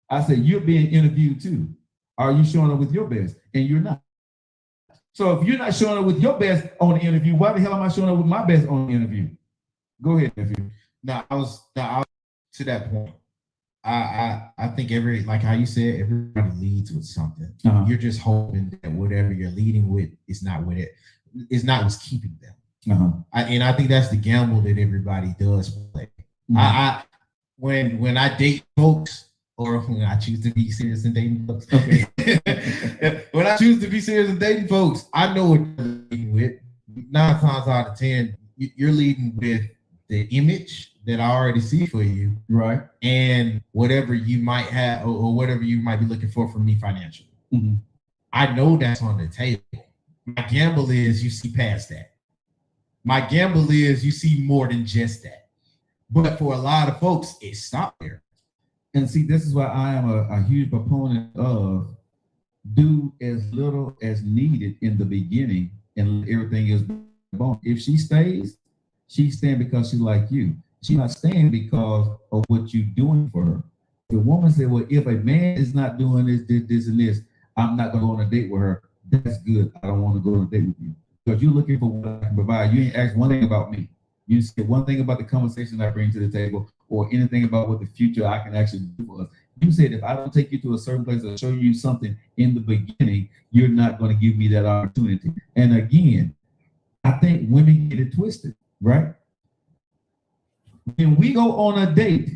I said, you're being interviewed too. Are you showing up with your best? And you're not. So if you're not showing up with your best on the interview, why the hell am I showing up with my best on the interview? Go ahead, nephew. Now I was to that point. I think like how you said, everybody leads with something. Uh-huh. You're just hoping that whatever you're leading with is not with it. is not what's keeping them. Uh-huh. And I think that's the gamble that everybody does play. Mhm. When I date folks, or when I choose to be serious and dating folks, Okay. when I choose to be serious and dating folks, I know what you're leading with. 9 times out of 10, you're leading with the image that I already see for you, Right. and whatever you might have, or whatever you might be looking for from me financially. Mhm. I know that's on the table. My gamble is you see past that. My gamble is you see more than just that. But for a lot of folks, it stopped there. And see, this is why I am a huge proponent of do as little as needed in the beginning and let everything is bon. If she stays, she's staying because she like you. She's not staying because of what you're doing for her. The woman said, well, if a man is not doing this, and this, I'm not going to go on a date with her. That's good. I don't want to go on a date with you. Because you're looking for what I can provide. You ain't asked one thing about me. You didn't say one thing about the conversation I bring to the table or anything about what the future I can actually do for us. You said if I don't take you to a certain place or show you something in the beginning, you're not going to give me that opportunity. And again, I think women get it twisted, right? When we go on a date,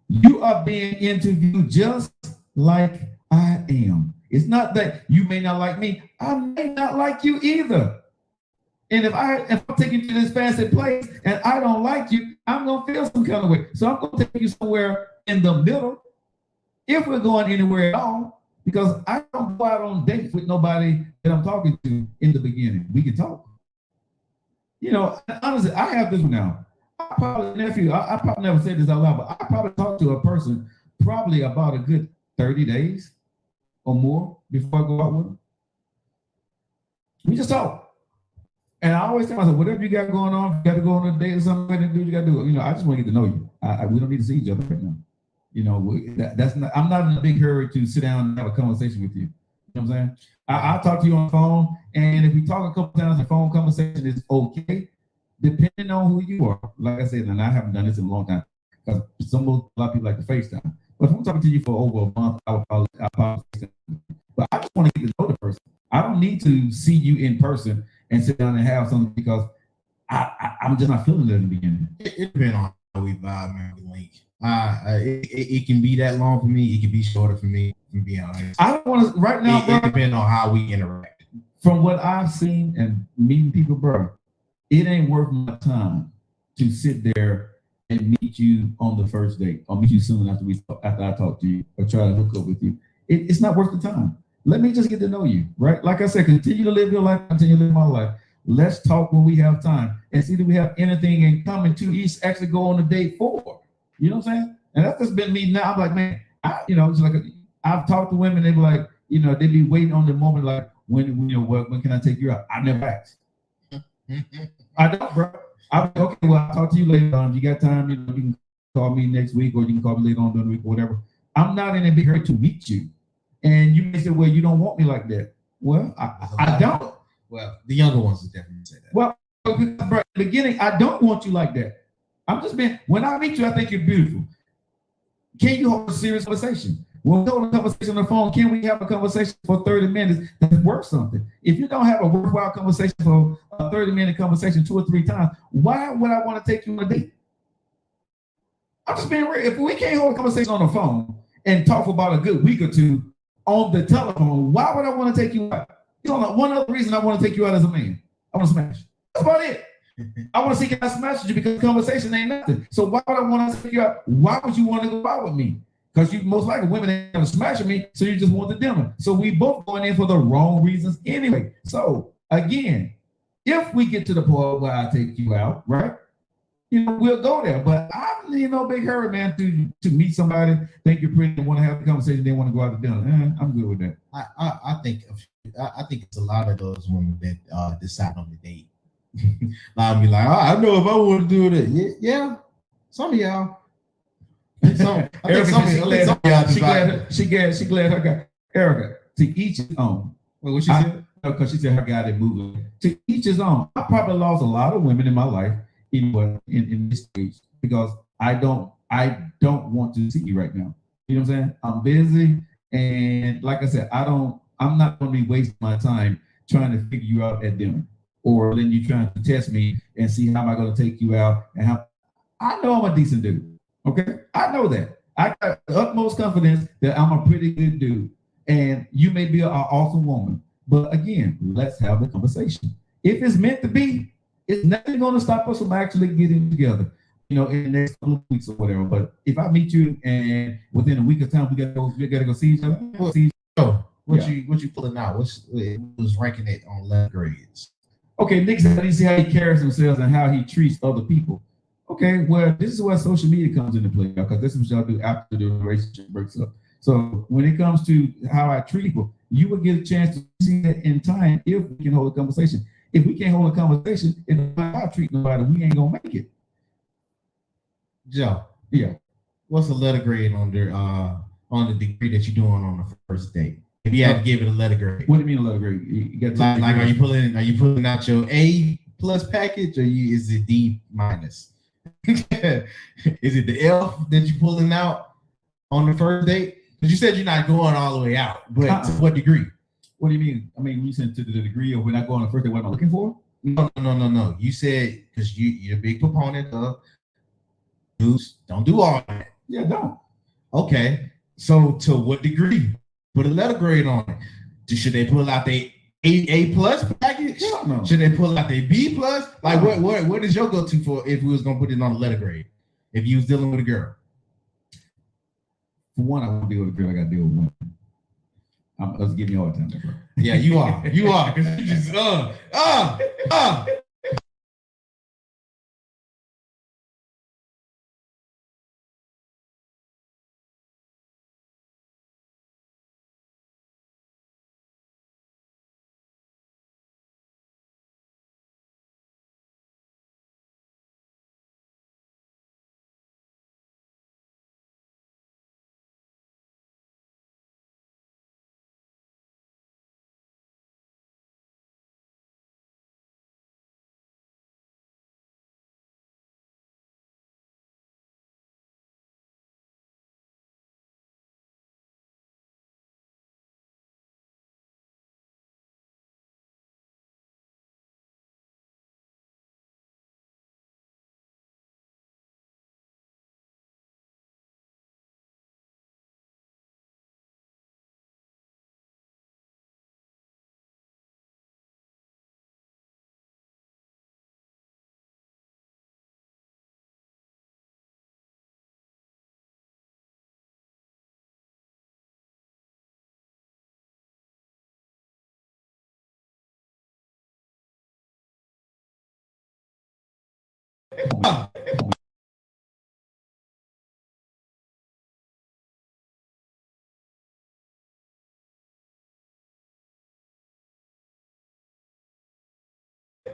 you are being interviewed just like I am. It's not that you may not like me. I may not like you either. And if I'm taking you to this fancy place and I don't like you, I'm gonna feel some kind of way. So I'm gonna take you somewhere in the middle, if we're going anywhere at all, because I don't go out on dates with nobody that I'm talking to in the beginning. We can talk. You know, honestly, I have this now. I probably never said this out loud, but I probably talked to a person probably about a good 30 days or more before I go out with them. We just talk. And I always tell myself, whatever you got going on, you got to go on a date or something, do what you got to do. You know, I just want to get to know you. We don't need to see each other right now. You know, that's not. I'm not in a big hurry to sit down and have a conversation with you. You know what I'm saying? I'll talk to you on the phone, and if we talk a couple times, the phone conversation is okay, depending on who you are. Like I said, and I haven't done this in a long time because a lot of people like to FaceTime. But if I'm talking to you for over a month, I'll probably FaceTime. But I just want to get to know the person. I don't need to see you in person and sit down and have something because I'm just not feeling it in the beginning. It depends on how we vibe, man. We link. It can be that long for me. It can be shorter for me. To be honest, I don't want to right now. It depends on how we interact. From what I've seen and meeting people, bro, it ain't worth my time to sit there and meet you on the first date or meet you soon after I talk to you or try to hook up with you. It's not worth the time. Let me just get to know you, right? Like I said, continue to live your life, continue to live my life. Let's talk when we have time and see if we have anything in common to each actually go on a date for. You know what I'm saying? And that's just been me now. I'm like, man, it's like I've talked to women, they be like, you know, they be waiting on the moment, like, when can I take you out? I never asked. I don't, bro. I'm like, okay, well, I'll talk to you later on. If you got time, you can call me next week or you can call me later on during the week or whatever. I'm not in a big hurry to meet you. And you may say, well, you don't want me like that. Well, I don't. Well, the younger ones will definitely say that. Well, in the beginning, I don't want you like that. I'm just being, when I meet you, I think you're beautiful. Can you hold a serious conversation? When we hold a conversation on the phone, can we have a conversation for 30 minutes that's worth something? If you don't have a worthwhile conversation for a 30-minute conversation 2 or 3 times, why would I want to take you on a date? I'm just being real. If we can't hold a conversation on the phone and talk for about a good week or two on the telephone, why would I want to take you out? You know, one other reason I want to take you out as a man. I want to smash. That's about it. I want to see can I smash you because conversation ain't nothing. So why would I want to take you out? Why would you want to go out with me? Because you most likely women ain't gonna smash me, so you just want the dinner. So we both going in for the wrong reasons anyway. So again, if we get to the point where I take you out, right? You know, we'll go there. But I'm in no big hurry, man, to meet somebody, think you're pretty, and want to have the conversation, they want to go out to dinner. I'm good with that. I think it's a lot of those women that decide on the date. I'll be like, I know if I want to do it. Yeah, some of y'all. She glad her guy, Erica, to each his own. Well, what she said? Because she said her guy didn't move. To each his own. I probably lost a lot of women in my life, in this stage, because I don't want to see you right now. You know what I'm saying? I'm busy, and like I said, I'm not going to be wasting my time trying to figure you out at dinner or then you trying to test me and see how am I going to take you out and how. I know I'm a decent dude. Okay, I know that. I got the utmost confidence that I'm a pretty good dude, and you may be an awesome woman. But again, let's have the conversation. If it's meant to be, it's nothing going to stop us from actually getting together, in the next couple of weeks or whatever. But if I meet you and within a week of time we gotta go see each other. So what Yeah. you pulling out? It was ranking it on letter grades. Okay, Nick said you see how he carries himself and how he treats other people. Okay, well, this is where social media comes into play, because this is what y'all do after the relationship breaks up. So when it comes to how I treat people, you will get a chance to see that in time if we can hold a conversation. If we can't hold a conversation, if I treat nobody, we ain't gonna make it. Joe, Yeah. what's the letter grade on the degree that you're doing on the first date? If you had to give it a letter grade, What do you mean a letter grade? You got to like are you pulling out your A plus package, or is it D minus? Is it the F that you're pulling out on the first date? Because you said you're not going all the way out, but to what degree? What do you mean? I mean, you said to the degree of when I go on the first date, what am I looking for? No. You said, because you're a big proponent of dudes don't do all that. Yeah, don't. Okay, so to what degree? Put a letter grade on it. Should they pull out their A plus package? Hell no. Should they pull out their B plus? Like what is your go-to for if we was gonna put it on a letter grade? If you was dealing with a girl? For one, I want to deal with a girl. I got to deal with women. Let's give me all the time, bro. Yeah, you are. You are. 'Cause you just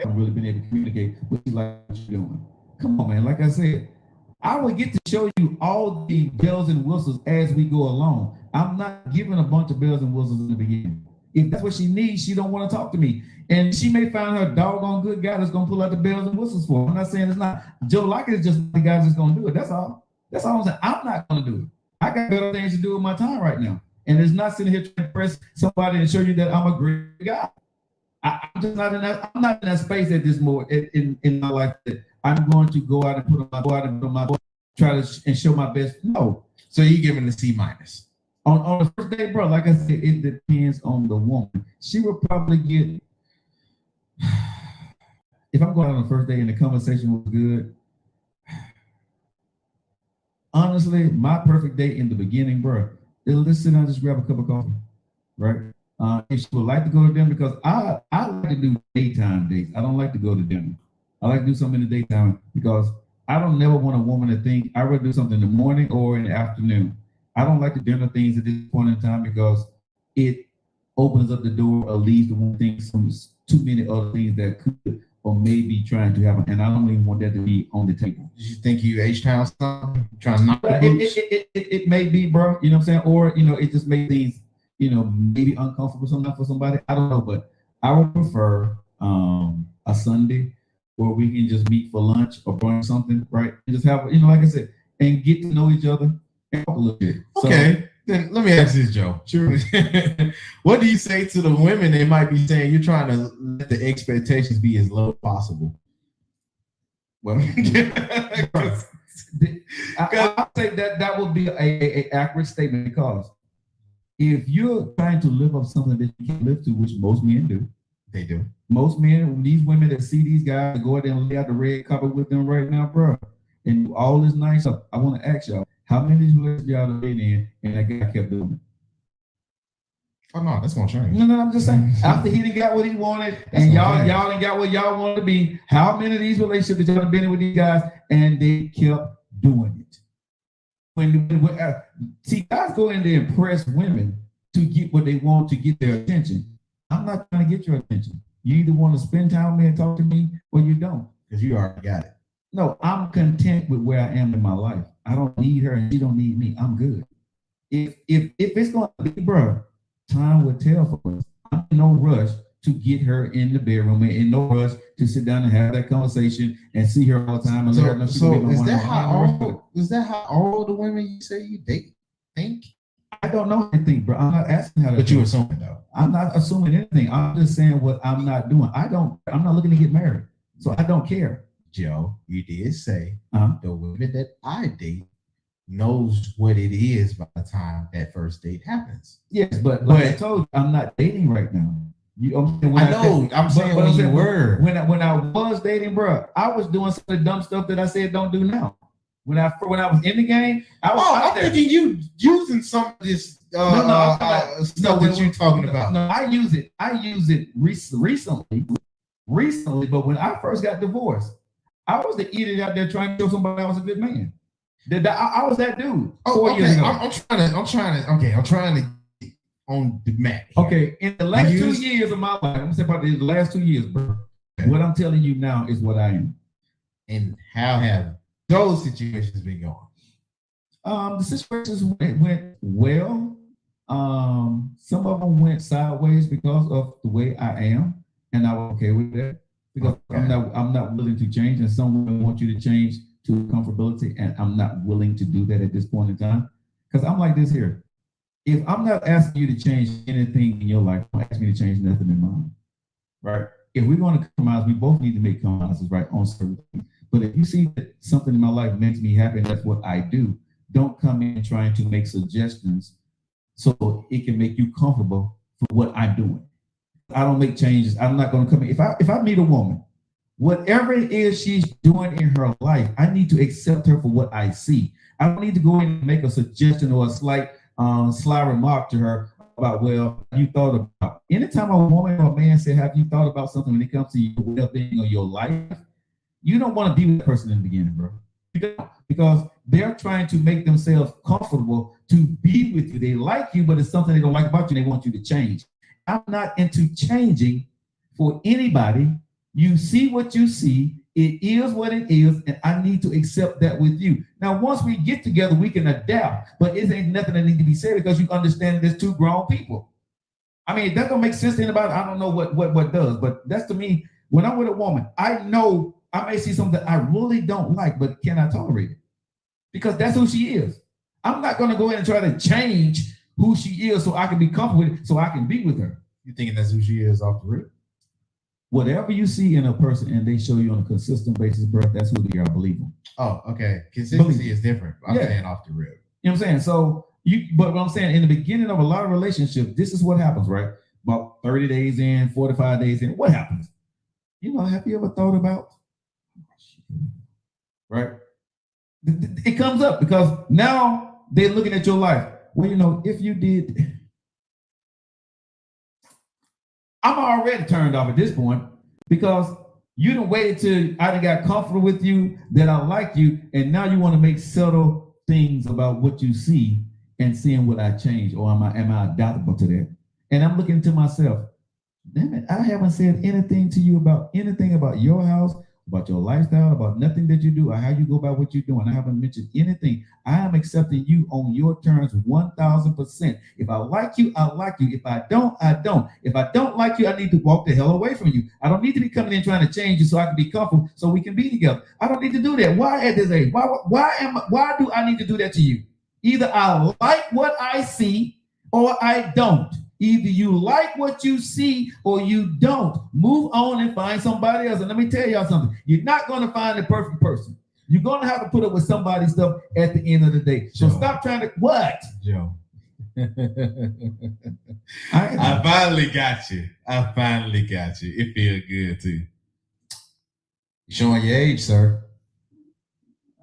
I've really been able to communicate what you like what you're doing. Come on, man. Like I said, I will get to show you all the bells and whistles as we go along. I'm not giving a bunch of bells and whistles in the beginning. If that's what she needs, she don't want to talk to me. And she may find her doggone good guy that's going to pull out the bells and whistles for her. I'm not saying it's not. Joe Lockett is just the guy that's going to do it. That's all. That's all I'm saying. I'm not going to do it. I got better things to do with my time right now. And it's not sitting here trying to impress somebody and show you that I'm a great guy. I'm just not in that. I'm not in that space at this more in my life that I'm going to go out and put on my try to and show my best. No. So you giving the C minus on the first day, bro. Like I said, it depends on the woman. She will probably get. If I'm going on the first day and the conversation was good, honestly, my perfect date in the beginning, bro, let's sit down and just grab a cup of coffee, right? If she would like to go to dinner, because I like to do daytime dates. I don't like to go to dinner. I like to do something in the daytime because I don't never want a woman to think I'd rather do something in the morning or in the afternoon. I don't like to dinner things at this point in time because it opens up the door or leaves the one thing some too many other things that could or may be trying to happen, and I don't even want that to be on the table. Did you think you H-Town something? Trying to knock the boots? It may be, bro. You know what I'm saying? Or it just made things maybe uncomfortable sometimes for somebody. I don't know, but I would prefer a Sunday where we can just meet for lunch or brunch something, right? And just have like I said, and get to know each other and talk a little bit. Okay. Then let me ask this, Joe. Sure. What do you say to the women that might be saying you're trying to let the expectations be as low as possible? Well, I say that would be a accurate statement, because if you're trying to live up something that you can't live to, which most men do, they do. Most men, these women that see these guys go out there and lay out the red carpet with them right now, bro, and do all this nice stuff. I want to ask y'all, how many of these relationships y'all have been in and that guy kept doing it? Oh no, that's gonna change. No, I'm just saying. After he done got what he wanted, and y'all done got what y'all wanted to be, how many of these relationships that y'all have been in with these guys and they kept doing it? See, guys go in there and impress women to get what they want, to get their attention. I'm not trying to get your attention. You either want to spend time with me and talk to me, or you don't. Because you already got it. No, I'm content with where I am in my life. I don't need her and she don't need me. I'm good. If it's going to be, bro, time will tell for us. I'm in no rush to get her in the bedroom, and in no rush to sit down and have that conversation and see her all the time. And So is that how all the women you say you date think? I don't know anything, bro. I'm not asking how to. But you assuming though. I'm not assuming anything. I'm just saying what I'm not doing. I'm not looking to get married, so I don't care. Joe, you did say the women that I date knows what it is by the time that first date happens. Yes, but like I told you, I'm not dating right now. I'm saying when you were. When I was dating, bro, I was doing some of the dumb stuff that I said don't do now. When I was in the game, I was I'm thinking you using some of this stuff that you're talking about. No, I use it recently. But when I first got divorced, I was the idiot out there trying to show somebody I was a good man. I was that dude. 4 years ago. I'm trying to get on the map. Okay, in the last 2 years of my life, I'm gonna say about the last 2 years, bro. Okay. What I'm telling you now is what I am. And how have those situations been going? The situations went well. Some of them went sideways because of the way I am, and I was okay with that because I'm not willing to change, and some women want you to change to comfortability, and I'm not willing to do that at this point in time because I'm like this here. If I'm not asking you to change anything in your life, don't ask me to change nothing in mine, right? If we're going to compromise, we both need to make compromises, right, on certain things. But if you see that something in my life makes me happy, and that's what I do, don't come in trying to make suggestions so it can make you comfortable for what I'm doing. I don't make changes. I'm not going to come in. If I meet a woman, whatever it is she's doing in her life, I need to accept her for what I see. I don't need to go in and make a suggestion or a slight sly remark to her about, well, you thought about. Anytime a woman or a man say, have you thought about something when it comes to your well-being or your life? You don't want to be with that person in the beginning, bro. Because they're trying to make themselves comfortable to be with you. They like you, but it's something they don't like about you. They want you to change. I'm not into changing for anybody. You see what you see. It is what it is, and I need to accept that with you. Now, once we get together, we can adapt, but it ain't nothing that needs to be said because you understand there's two grown people. I mean, that don't make sense to anybody. I don't know what does, but that's to me, when I'm with a woman, I know I may see something that I really don't like, but can I tolerate it? Because that's who she is. I'm not going to go in and try to change who she is so I can be comfortable with it, so I can be with her. You thinking that's who she is off the rip? Whatever you see in a person and they show you on a consistent basis, bro, that's who they are. Believe them. Oh, okay. Consistency is different. I'm saying off the rip. You know what I'm saying? So but what I'm saying, in the beginning of a lot of relationships, this is what happens, right? About 30 days in, 45 days in, what happens? You know, have you ever thought about, right? It comes up because now they're looking at your life. Well, you know, if you did, I'm already turned off at this point because you done waited till I done got comfortable with you, that I like you, and now you want to make subtle things about what you see and seeing what I change, or am I adaptable to that? And I'm looking to myself, damn it, I haven't said anything to you about anything about your house, about your lifestyle, about nothing that you do, or how you go about what you're doing. I haven't mentioned anything. I am accepting you on your terms 1,000%. If I like you, I like you. If I don't, I don't. If I don't like you, I need to walk the hell away from you. I don't need to be coming in trying to change you so I can be comfortable, so we can be together. I don't need to do that. Why at this age? Why do I need to do that to you? Either I like what I see or I don't. Either you like what you see or you don't. Move on and find somebody else. And let me tell y'all something. You're not going to find the perfect person. You're going to have to put up with somebody's stuff at the end of the day. So Joe. stop trying to, what? Joe. I finally got you. It feels good too. You're showing your age, sir.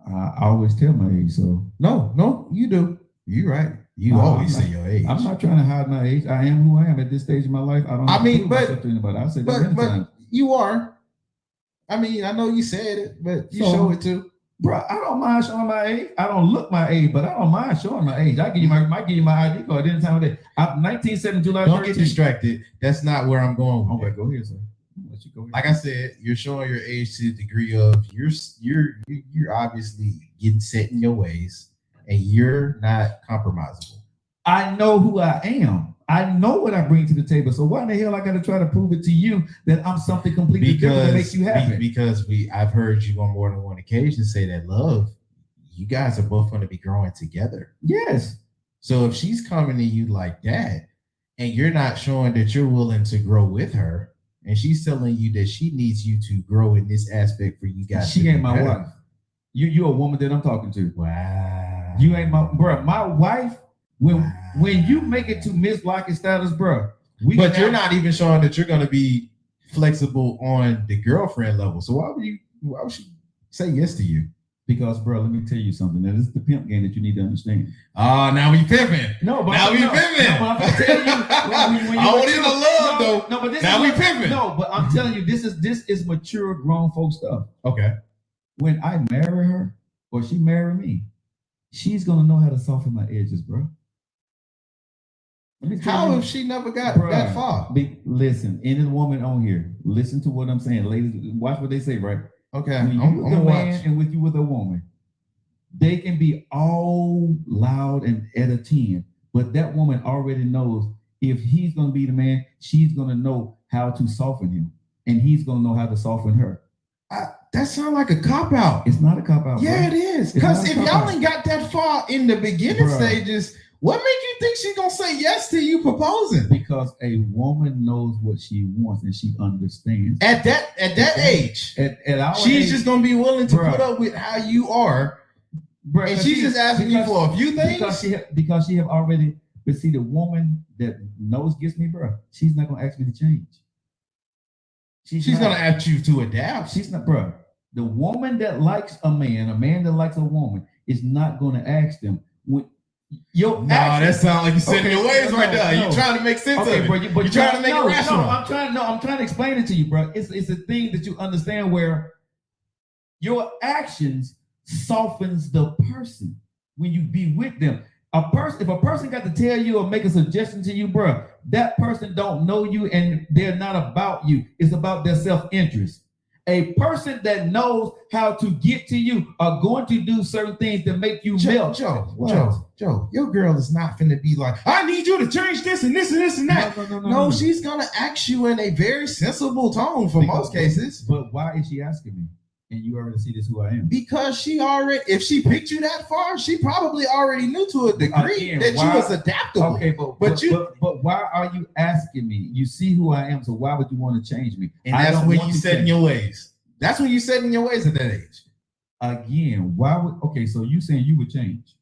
I always tell my age, so. No, you do. You're right. You always say your age. I'm not trying to hide my age. I am who I am at this stage of my life. I don't. I mean, prove but- myself to anybody. I said that many times. But you are. I mean, I know you said it, but you So- show it too. Bro, I don't mind showing my age. I don't look my age, but I don't mind showing my age. I give you my ID card any time of day. I'm 1970 July Don't get 13th. distracted. That's not where I'm going with Okay, it. go ahead, sir. Let you go ahead. Like I said, you're showing your age to the degree of you're obviously getting set in your ways, and you're not compromisable. I know who I am. I know what I bring to the table. So why in the hell I got to try to prove it to you that I'm something completely different that makes you happy? Because I've heard you on more than one occasion say that love, you guys are both going to be growing together. Yes. So if she's coming to you like that, and you're not showing that you're willing to grow with her, and she's telling you that she needs you to grow in this aspect for you guys. She to ain't be my better. wife. You a woman that I'm talking to. Wow. You ain't my bro. My wife. When you make it to Miss Lockett status, bro. But you're not even showing that you're going to be flexible on the girlfriend level. So why would she say yes to you? Because, bro, let me tell you something. Now, this is the pimp game that you need to understand. Oh, now we pimping. No, but Now we no, pimping. No, but I'm gonna tell you. When I want you to love, though. No, but this Now is we pimping. No, but I'm telling you, this is mature grown folk stuff. Okay. When I marry her or she marry me, she's gonna know how to soften my edges, bro. Let me tell How you, if she never got bruh, that far? Listen, any woman on here, listen to what I'm saying, ladies. Watch what they say, right? Okay. When you I'm with a gonna man watch. and with you with a woman, they can be all loud and at a 10, but that woman already knows if he's gonna be the man, she's gonna know how to soften him, and he's gonna know how to soften her. That sounds like a cop out. It's not a cop out. Yeah, bro. it is. It's Because not a if cop-out. y'all ain't got that far in the beginning Bruh. stages, what make you think she's gonna say yes to you proposing? Because a woman knows what she wants and she understands. At that age, At our she's age, just gonna be willing to Bruh. put up with how you are, bro, and because she's just asking you for a few because things. because she have already. But see, the woman that knows gets me, bro. She's not gonna ask me to change. She's not. gonna ask you to adapt. She's not, bro. The woman that likes a man that likes a woman, is not gonna ask them. When your that sounds like you set Okay, in your ways no, right there. no. You're trying to make sense okay, of it. bro, you're trying to make it rational. I'm trying to explain it to you, bro. It's a thing that you understand where your actions softens the person when you be with them. If a person got to tell you or make a suggestion to you, bro, that person don't know you and they're not about you. It's about their self-interest. A person that knows how to get to you are going to do certain things that make you melt. Joe, your girl is not finna be like, I need you to change this and this and this and that. No, she's gonna ask you in a very sensible tone for most cases. But why is she asking me? And you already see this who I am. Because she already, if she picked you that far, she probably already knew to a degree Again, that why- you was adaptable. Okay, But but why are you asking me? You see who I am, so why would you want to change me? And I that's don't when want you to set in change. your ways. That's when you set in your ways at that age. Again, why would okay? So you saying you would change?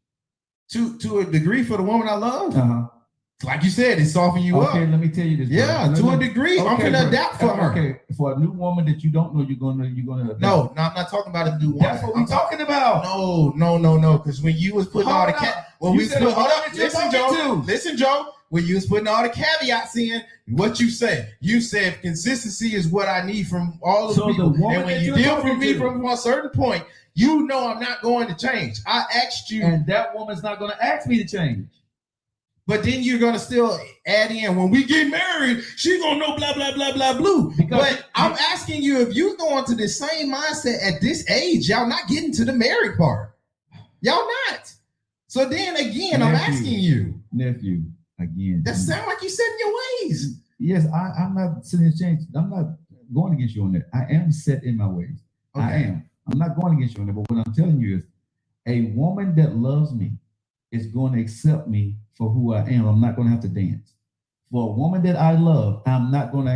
To a degree for the woman I love. Uh-huh. Like you said, it soften you Okay, up. let me tell you this. Yeah, bro. to a degree. I'm Okay, gonna bro. adapt for her. Okay, for a new woman that you don't know, you're gonna adapt. No, I'm not talking about a new woman. That's what we're talking about. No. Because when you was putting all the Hold when You we was said putting a woman all that the you're listen, talking Joe. to. Listen, Joe. When you was putting all the caveats in, what you said? You said consistency is what I need from all of So the people. the woman And when that you you're deal talking with me to- from a certain point, you know I'm not going to change. I asked you, And that woman's not gonna ask me to change. but then you're gonna still add in when we get married, she gonna know blah blah blah blah blue. Because But I'm asking you if you go into the same mindset at this age, y'all not getting to the married part. Y'all not. So then again, I'm Nephew. asking you. Nephew, again. That sound like you set in your ways. Yes, I'm not sitting to change. I'm not going against you on that. I am set in my ways. I Okay. am. I'm not going against you on that. But what I'm telling you is a woman that loves me is going to accept me for who I am. I'm not going to have to dance. For a woman that I love,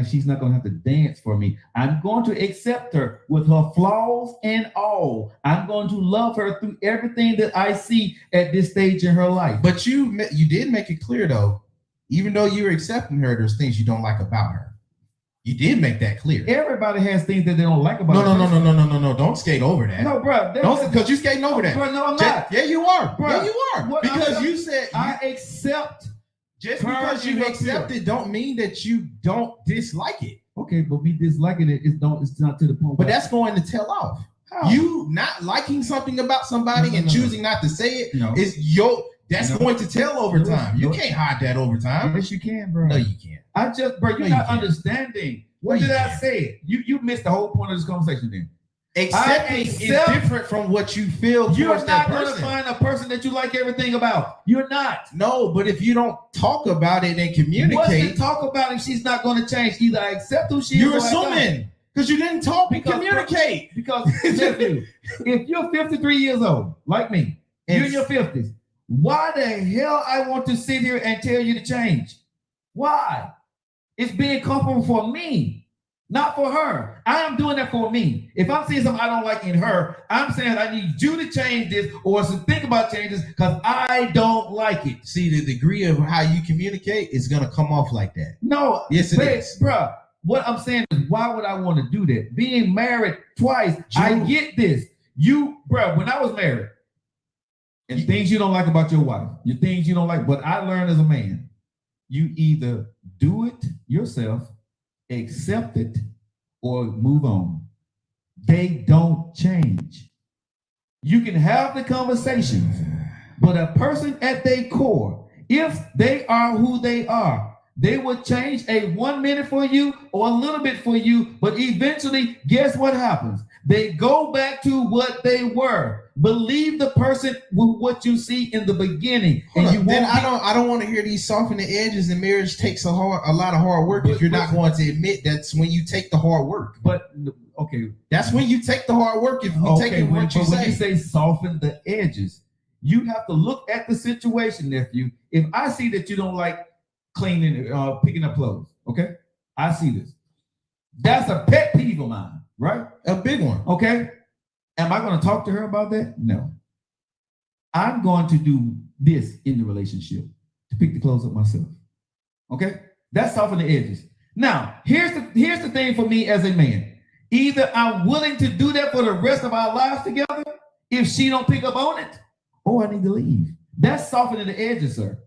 she's not going to have to dance for me. I'm going to accept her with her flaws and all. I'm going to love her through everything that I see at this stage in her life. But you did make it clear though, even though you're accepting her, there's things you don't like about her. You did make that clear. Everybody has things that they don't like about her. No. Don't skate over that. No, bro. Don't, because you skating over that. Bro, no, I'm not. Yeah, you are. Bro, yeah, you are. Because you said I accept. Just because you accept it don't mean that you don't dislike it. Okay, but me disliking it, it's not to the point. But that's going to tell off. How? You not liking something about somebody and choosing not to say it is that's going to tell over time. You can't hide that over time. Yes, you can, bro. No, you can't. You're not understanding. What did I say? You missed the whole point of this conversation then. Accepting is different from what you feel. You're not going to find a person that you like everything about. You're not. No, but if you don't talk about it and communicate. What's to talk about if she's not going to change? Either I accept who she is. You're assuming because you didn't talk and communicate. Because if you're 53 years old, like me, you're in your 50s, why the hell I want to sit here and tell you to change? Why? It's being comfortable for me. Not for her. I am doing that for me. If I'm seeing something I don't like in her, I'm saying I need you to change this or to think about changes because I don't like it. See, the degree of how you communicate is going to come off like that. No. Yes, it is. Bruh, what I'm saying is, why would I want to do that? Being married twice, I get this. When I was married, and things you don't like about your wife, your things you don't like, but I learned as a man, you either do it yourself, accept it, or move on. They don't change. You can have the conversations, but a person at their core, if they are who they are, they will change a 1 minute for you or a little bit for you, but eventually, guess what happens? They go back to what they were. Believe the person with what you see in the beginning. I don't want to hear these soften the edges, and marriage takes a lot of hard work if you're not going to admit that's when you take the hard work. But okay, that's when you take the hard work. If you take it, what you say. When you say soften the edges, you have to look at the situation, nephew. If I see that you don't like cleaning, picking up clothes, okay, I see this. That's a pet peeve of mine, right? A big one. Okay. Am I going to talk to her about that? No. I'm going to do this in the relationship to pick the clothes up myself. Okay? That's soften the edges. Now, here's the thing for me as a man. Either I'm willing to do that for the rest of our lives together if she don't pick up on it, or I need to leave. That's softening the edges, sir.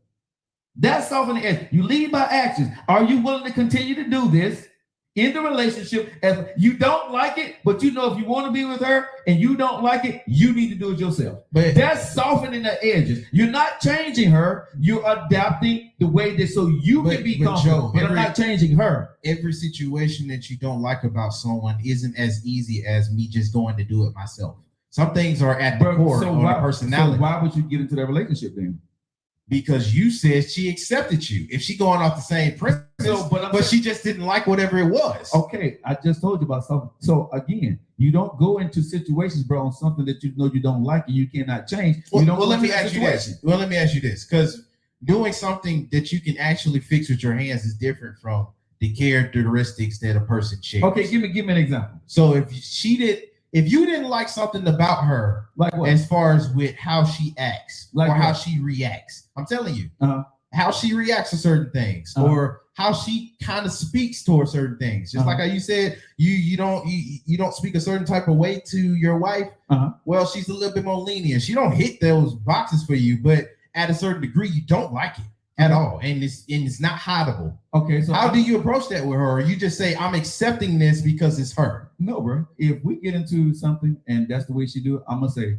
That's softening the edges. You lead by actions. Are you willing to continue to do this in the relationship? As you don't like it, but you know if you want to be with her and you don't like it, you need to do it yourself. But that's softening the edges. You're not changing her. You're adapting the way that so you can be comfortable. But I'm not changing her. Every situation that you don't like about someone isn't as easy as me just going to do it myself. Some things are at the core of the personality. So why would you get into that relationship then? Because you said she accepted you. If she going off the same principles, but she just didn't like whatever it was. Okay, I just told you about something. So again, you don't go into situations, bro, on something that you know you don't like and you cannot change. Well, let me ask you this. Because doing something that you can actually fix with your hands is different from the characteristics that a person shares. Okay, give me an example. So if you didn't like something about her, like what? As far as with how she acts like or what? how she reacts, I'm telling you, how she reacts to certain things or how she kind of speaks towards certain things. Just like how you said, you don't speak a certain type of way to your wife. Well, she's a little bit more lenient. She don't hit those boxes for you, but at a certain degree, you don't like it at all, and it's not hideable. Okay, so how do you approach that with her? Or you just say, I'm accepting this because it's her? No, bro. If we get into something and that's the way she do it, I'm gonna say,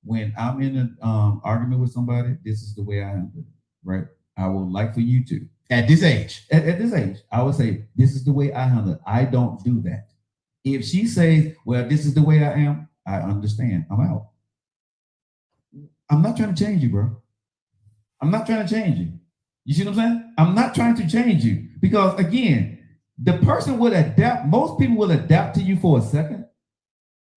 when I'm in an argument with somebody, this is the way I handle it, right? I would like for you to. At this age, I would say, this is the way I handle it. I don't do that. If she says, well, this is the way I am, I understand. I'm out. I'm not trying to change you, bro. I'm not trying to change you. You see what I'm saying? I'm not trying to change you because, again, the person would adapt. Most people will adapt to you for a second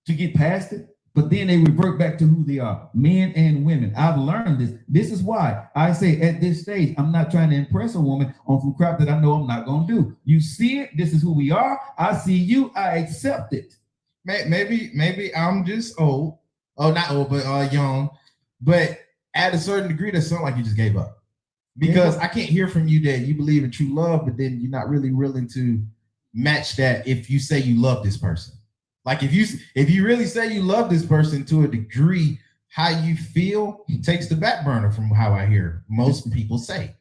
to get past it. but then they revert back to who they are, men and women. I've learned this. This is why I say at this stage, I'm not trying to impress a woman on some crap that I know I'm not going to do. You see it. This is who we are. I see you. I accept it. Maybe I'm just old. Oh, not old, but young. But at a certain degree, that sounds like you just gave up. Because I can't hear from you that you believe in true love, but then you're not really willing to match that if you say you love this person. Like if you really say you love this person to a degree, how you feel takes the back burner from how I hear most people say.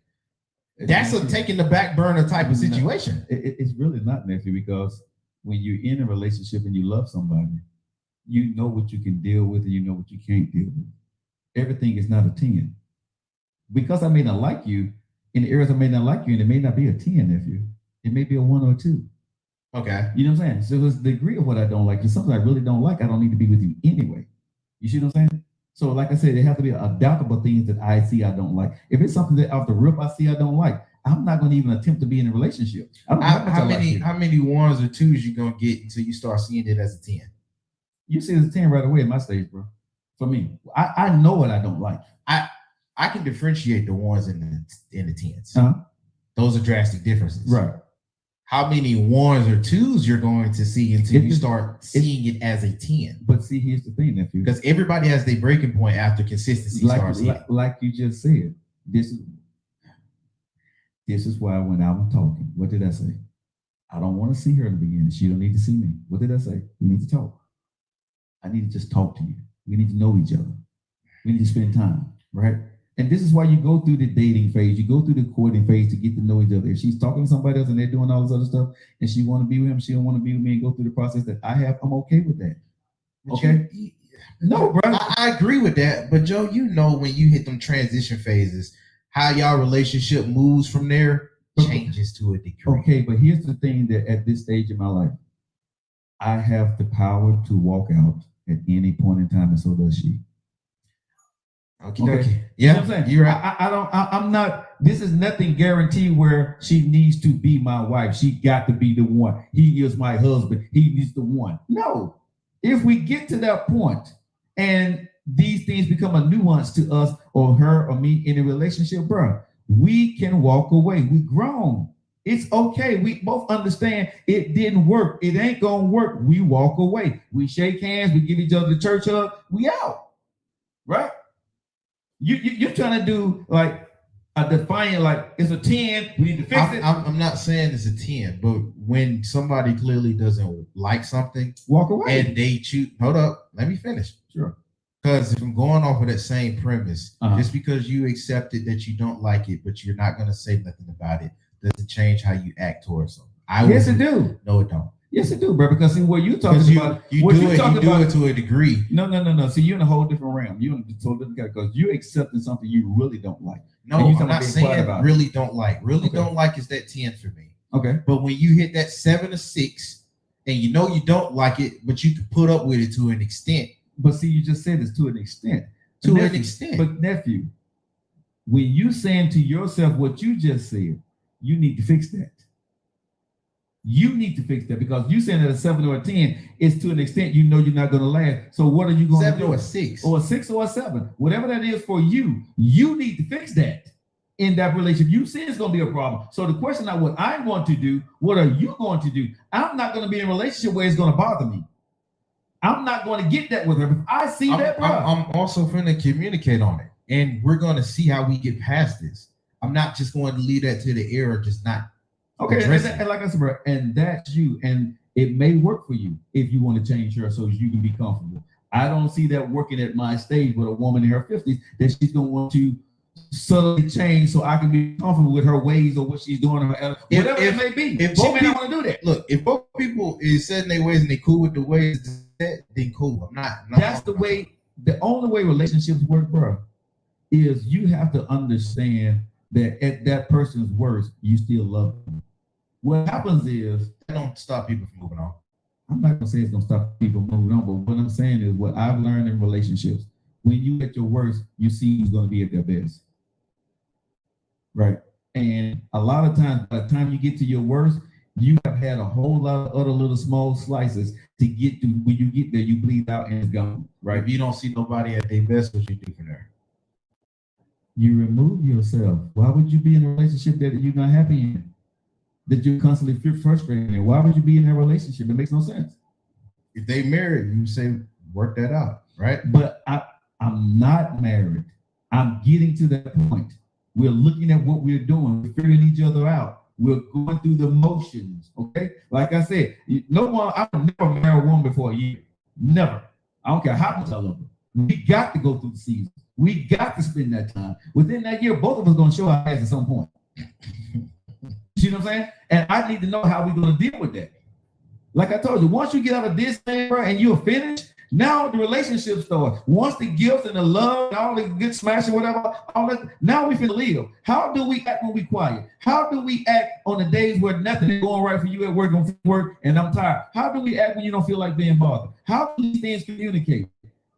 That's a taking the back burner type of situation. It's really not, nephew, because when you're in a relationship and you love somebody, you know what you can deal with and you know what you can't deal with. Everything is not a 10. Because I may not like you, in the areas I may not like you, and it may not be a 10, nephew. It may be a 1 or a 2. Okay. You know what I'm saying? So it's the degree of what I don't like. Because something I really don't like, I don't need to be with you anyway. You see what I'm saying? So like I said, there have to be adaptable things that I see I don't like. If it's something that off the rip I see I don't like, I'm not going to even attempt to be in a relationship. I don't know how many 1s or 2s you going to get until you start seeing it as a 10? You see it as a 10 right away at my stage, bro. For me, I know what I don't like. I can differentiate the 1s and the 10s. Those are drastic differences. Right. How many 1s or 2s you're going to see until you start seeing it as a 10? But see, here's the thing, nephew. Because everybody has their breaking point after consistency starts hitting. Like you just said, this is why when I'm talking, what did I say? I don't want to see her in the beginning. She don't need to see me. What did I say? We need to talk. I need to just talk to you. We need to know each other. We need to spend time, right? And this is why you go through the dating phase. You go through the courting phase to get to know each other. If she's talking to somebody else and they're doing all this other stuff, and she want to be with him, she don't want to be with me, and go through the process that I have, I'm okay with that. Okay? No, bro. I agree with that. But Joe, you know when you hit them transition phases, how y'all relationship moves from there changes to a degree. Okay, but here's the thing that at this stage in my life, I have the power to walk out at any point in time, and so does she. Okay. Yeah, you know what I'm saying? You're right. I'm not, this is nothing guaranteed where she needs to be my wife. She got to be the one. He is my husband. He needs the one. No. If we get to that point and these things become a nuance to us or her or me in a relationship, bro, we can walk away. We grown. It's okay. We both understand it didn't work. It ain't gonna work. We walk away. We shake hands. We give each other the church hug. We out. Right? You're trying to do like a defiant, like it's a 10. We need to fix it. I'm not saying it's a 10, but when somebody clearly doesn't like something, walk away. And they choose. Hold up. Let me finish. Sure. Because if I'm going off of that same premise, just because you accepted that you don't like it, but you're not going to say nothing about it, doesn't change how you act towards them. Yes, it do. No, it don't. Yes, it do, bro. Because see, what you talking about, you do it to a degree. No. See, you're in a whole different realm. You're in a totally different category because you're accepting something you really don't like. No, I'm not saying really don't like. Really don't like is that 10 for me. Okay. But when you hit that 7 or 6, and you know you don't like it, but you can put up with it to an extent. But see, you just said it's to an extent. An extent. But nephew, when you saying to yourself what you just said, you need to fix that. You need to fix that because you saying that a 7 or a 10 is to an extent you know you're not going to last. So what are you going to do? 7 or a 6. Or a 6 or a 7. Whatever that is for you, you need to fix that in that relationship. You see it's going to be a problem. So the question now, what I'm going to do, what are you going to do? I'm not going to be in a relationship where it's going to bother me. I'm not going to get that with her. If I see that, bro. I'm also going to communicate on it. And we're going to see how we get past this. I'm not just going to leave that to the air or just not. Okay, and like I said, bro, and that's you. And it may work for you if you want to change her so you can be comfortable. I don't see that working at my stage with a woman in her 50s that she's going to want to subtly change so I can be comfortable with her ways or what she's doing, whatever it may be. If she may not want to do that. Look, if both people is setting their ways and they cool with the ways, then cool. I'm not. That's the way. The only way relationships work, bro, is you have to understand that at that person's worst, you still love them. What happens is that don't stop people from moving on. I'm not gonna say it's gonna stop people moving on, but what I'm saying is what I've learned in relationships. When you at your worst, you see who's gonna be at their best. Right. And a lot of times, by the time you get to your worst, you have had a whole lot of other little small slices to get to. When you get there, you bleed out and it's gone. Right? If you don't see nobody at their best, what you do for there? You remove yourself. Why would you be in a relationship that you're not happy in? That you're constantly frustrated in? Why would you be in a relationship? It makes no sense. If they married, you say work that out, right? But I'm not married. I'm getting to that point. We're looking at what we're doing. We're figuring each other out. We're going through the motions. Okay. Like I said, no one, I've never married a woman for a year. Never. I don't care how much I love her. We got to go through the season. We got to spend that time. Within that year, both of us going to show our ass at some point. You know what I'm saying? And I need to know how we're going to deal with that. Like I told you, once you get out of this thing, bro, and you're finished, now the relationship starts. Once the gifts and the love and all the good smash and whatever, all that, now we finna live. How do we act when we quiet? How do we act on the days where nothing is going right for you at work, on work, and I'm tired? How do we act when you don't feel like being bothered? How do these things communicate?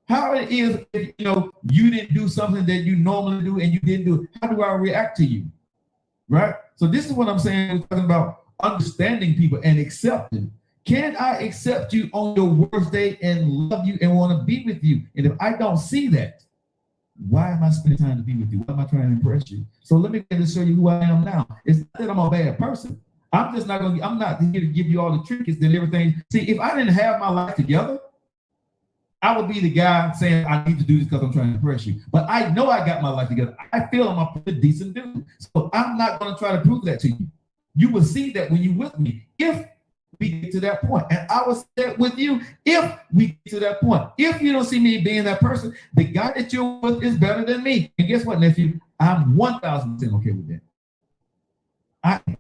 How it is if you didn't do something that you normally do and you didn't do it? How do I react to you? Right? So this is what I'm saying. We're talking about understanding people and accepting. Can I accept you on your worst day and love you and want to be with you? And if I don't see that, why am I spending time to be with you? Why am I trying to impress you? So let me show you who I am now. It's not that I'm a bad person. I'm not here to give you all the trinkets and everything. See, if I didn't have my life together, I would be the guy saying I need to do this because I'm trying to impress you. But I know I got my life together. I feel I'm a pretty decent dude. So I'm not going to try to prove that to you. You will see that when you're with me. If we get to that point. And I will say with you, if we get to that point, if you don't see me being that person, the guy that you're with is better than me. And guess what, nephew? I'm 1,000% okay with that.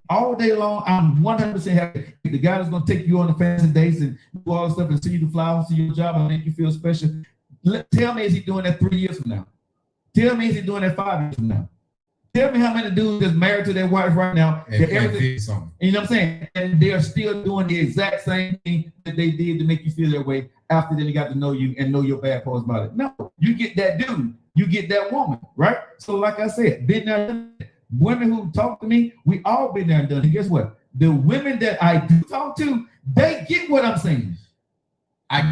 All day long, I'm 100% happy. The guy that's going to take you on the fancy dates and do all this stuff and send you the flowers to your job and make you feel special. Tell me, is he doing that 3 years from now? Tell me, is he doing that 5 years from now? Tell me how many dudes that's married to their wife right now. You know what I'm saying? And they're still doing the exact same thing that they did to make you feel that way after they got to know you and know your bad parts about it. No, you get that dude, you get that woman, right? So like I said, been there, done it. Women who talk to me, we all been there and done it. And guess what? The women that I do talk to, they get what I'm saying.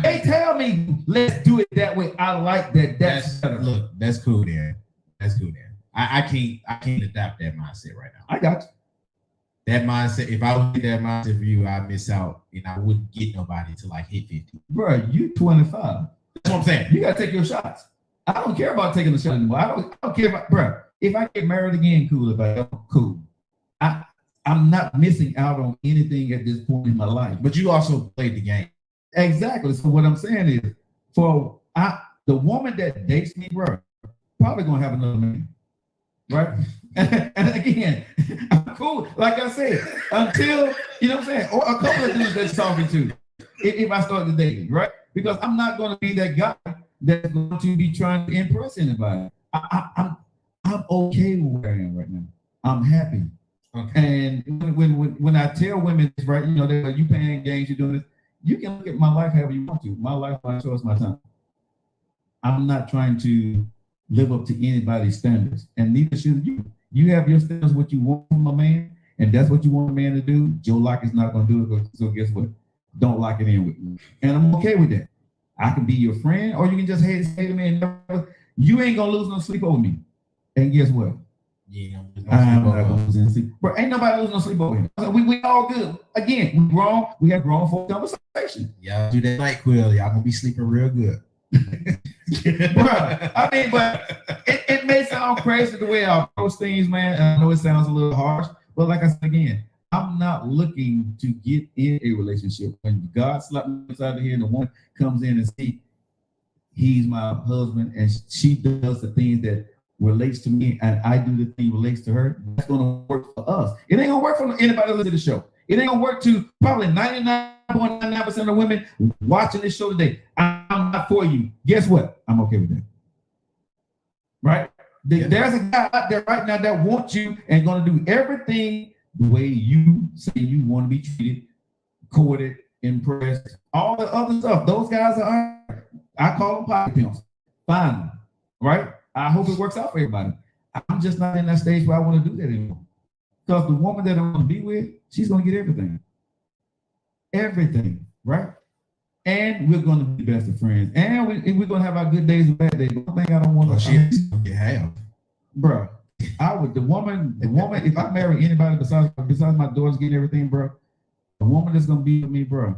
They tell me, let's do it that way. I like that. That's better. Look, that's cool there. That's cool there. I can't adopt that mindset right now. I got you. That mindset, if I would get that mindset for you, I'd miss out and I wouldn't get nobody to like hit 50. Bro, you 25. That's what I'm saying. You gotta take your shots. I don't care about taking the shot anymore. I don't care about, bro. If I get married again, cool. If I don't, cool. I'm not missing out on anything at this point in my life. But you also played the game. Exactly. So what I'm saying is, the woman that dates me, bro, probably gonna have another man. Right? And again, I'm cool. Like I said, until, you know what I'm saying? Or a couple of dudes that's talking to, if I start the dating, right? Because I'm not going to be that guy that's going to be trying to impress anybody. I'm okay with where I am right now. I'm happy. Okay. And when I tell women this, right, they're like, you playing games, you're doing this, you can look at my life however you want to. My life, my choice, my time. I'm not trying to live up to anybody's standards, and neither should you. You have your standards, what you want from a man, and that's what you want a man to do. Joe Locke is not going to do it, so guess what? Don't lock it in with me. And I'm okay with that. I can be your friend, or you can just say to me, you ain't going to lose no sleep over me. And guess what? Yeah, I'm not going to lose any sleep. But ain't nobody losing no sleep over here. We all good. Again, we wrong. We have grown folk conversation. Y'all do that NyQuil. Y'all going to be sleeping real good. Bro, I mean, but it may sound crazy the way I approach things, man. I know it sounds a little harsh, but like I said again, I'm not looking to get in a relationship. When God slapped me inside of here and the woman comes in and see he's my husband and she does the things that relates to me and I do the thing relates to her, that's gonna work for us. It ain't gonna work for anybody listening to the show. It ain't gonna work to probably 99.99% of women watching this show today. I'm not for you. Guess what? I'm okay with that. Right? There's a guy out there right now that wants you and going to do everything the way you say you want to be treated, courted, impressed, all the other stuff. Those guys are, I call them pocket pimps. Fine. Right? I hope it works out for everybody. I'm just not in that stage where I want to do that anymore. Because the woman that I want to be with, she's going to get everything. everything, right? And we're going to be best of friends. And we're going to have our good days and bad days. One thing I don't want Well, to she has to have. bro. The woman, if I marry anybody besides my daughters getting everything, bro, the woman that's gonna be with me, bro,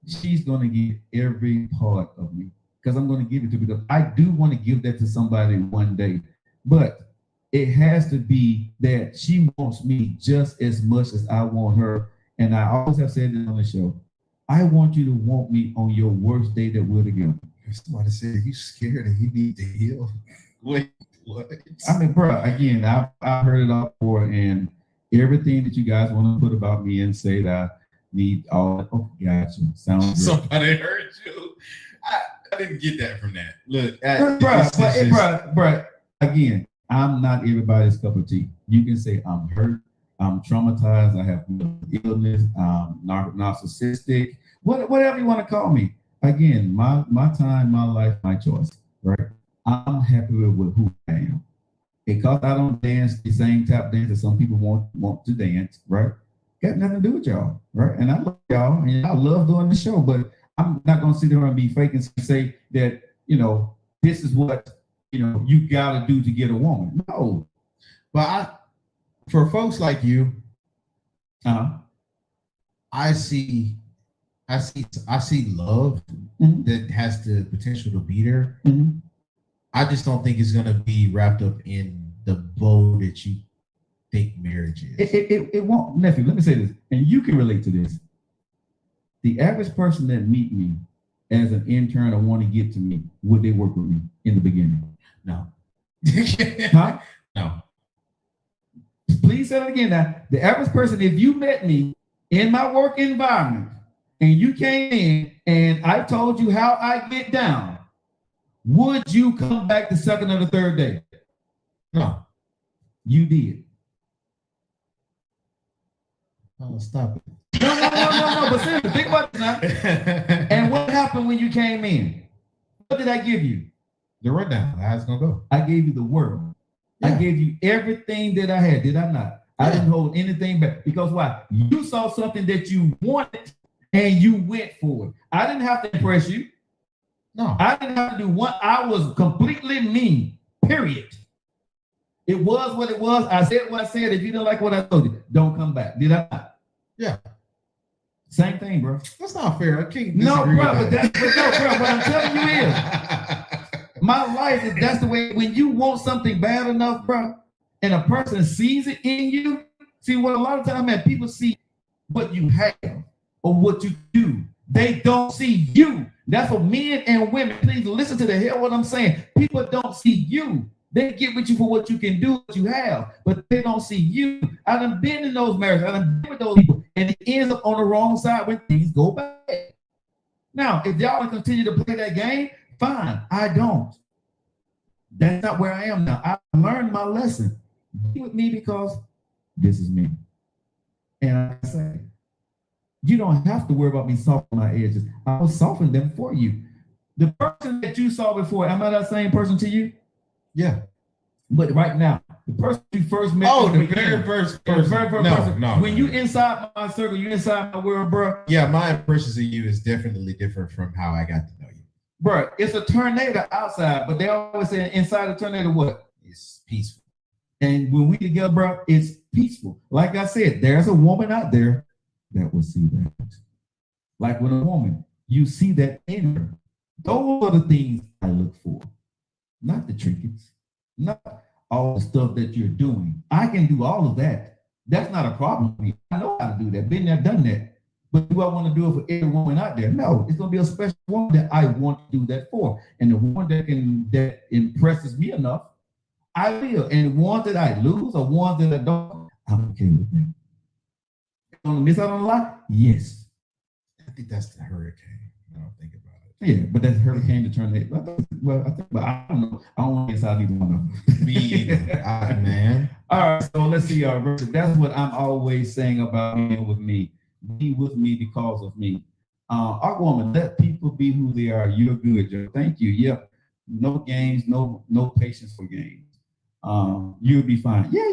she's gonna get every part of me because I'm gonna give it to her, because I do want to give that to somebody one day. But it has to be that she wants me just as much as I want her. And I always have said this on the show. I want you to want me on your worst day that we're together. Somebody said you scared and you need to heal. Wait, what? I mean, bro, again, I've heard it all before, and everything that you guys want to put about me and say that I need all. Oh, gotcha. Sounds good. Somebody heard you. I didn't get that from that. Look, bro, again, I'm not everybody's cup of tea. You can say I'm hurt, I'm traumatized, I have illness, narcissistic, whatever you want to call me. Again, my time, my life, my choice, right? I'm happy with who I am. Because I don't dance the same tap dance that some people want to dance, right? Got nothing to do with y'all, right? And I love y'all, and I love doing the show, but I'm not gonna sit there and be fake and say that, this is what, you gotta do to get a woman. No. But for folks like you, Uh-huh. I see love Mhm. that has the potential to be there. Mhm. I just don't think it's gonna be wrapped up in the bow that you think marriage is. It won't, nephew. Let me say this, and you can relate to this. The average person that meet me as an intern or want to get to me, would they work with me in the beginning? No. Huh? No. Please say it again now. The average person, if you met me in my work environment and you came in and I told you how I get down, would you come back the second or the third day? No. You did. Oh, stop it. No. But seriously, think about this now. And what happened when you came in? What did I give you? The rundown. How it's gonna go. I gave you the world. I Yeah. gave you everything that I had, did I not? I Yeah. didn't hold anything back. Because why? You saw something that you wanted and you went for it. I didn't have to impress you. No. I didn't have to do one. I was completely me, period. It was what it was. I said what I said. If you didn't like what I told you, don't come back. Did I not? Yeah. Same thing, bro. That's not fair. I can't No, disagree bro, with but that. what I'm telling you is, my life is that's the way. When you want something bad enough, bro, and a person sees it in you. See, what a lot of times, man, people see what you have or what you do. They don't see you. That's what men and women, please listen to the hell what I'm saying. People don't see you. They get with you for what you can do, what you have, but they don't see you. I done been in those marriages. I done been with those people, and it ends up on the wrong side when things go bad. Now, if y'all continue to play that game, fine. I don't. That's not where I am now. I learned my lesson. Be with me because this is me. And I say, you don't have to worry about me softening my edges. I will soften them for you. The person that you saw before, am I that same person to you? Yeah. But right now, the person you first met. Oh, in the beginning, very first the person. very first No, person. no. When you inside my circle, you inside my world, bro. Yeah, my impressions of you is definitely different from how I got to know you. Bro, it's a tornado outside, but they always say inside the tornado, what? It's peaceful. And when we together, bro, it's peaceful. Like I said, there's a woman out there that will see that. Like with a woman, you see that in her. Those are the things I look for, not the trinkets, not all the stuff that you're doing. I can do all of that. That's not a problem for me. I know how to do that. Been there, done that. But do I want to do it for every woman out there? No, it's gonna be a special woman that I want to do that for. And the one that impresses me enough, I will. And the one that I lose or one that I don't, I'm okay with that. Gonna miss out on a lot? Yes. I think that's the hurricane. I don't think about it. Yeah, but that's hurricane to tornado. Well, but I don't know. I don't want to inside either one of them. Me either. Man. All right, so let's see. That's what I'm always saying about being with me. Be with me because of me. Our woman, let people be who they are. You're good, Joe. Thank you. Yep. No games, no patience for games. you'll be fine. Yeah.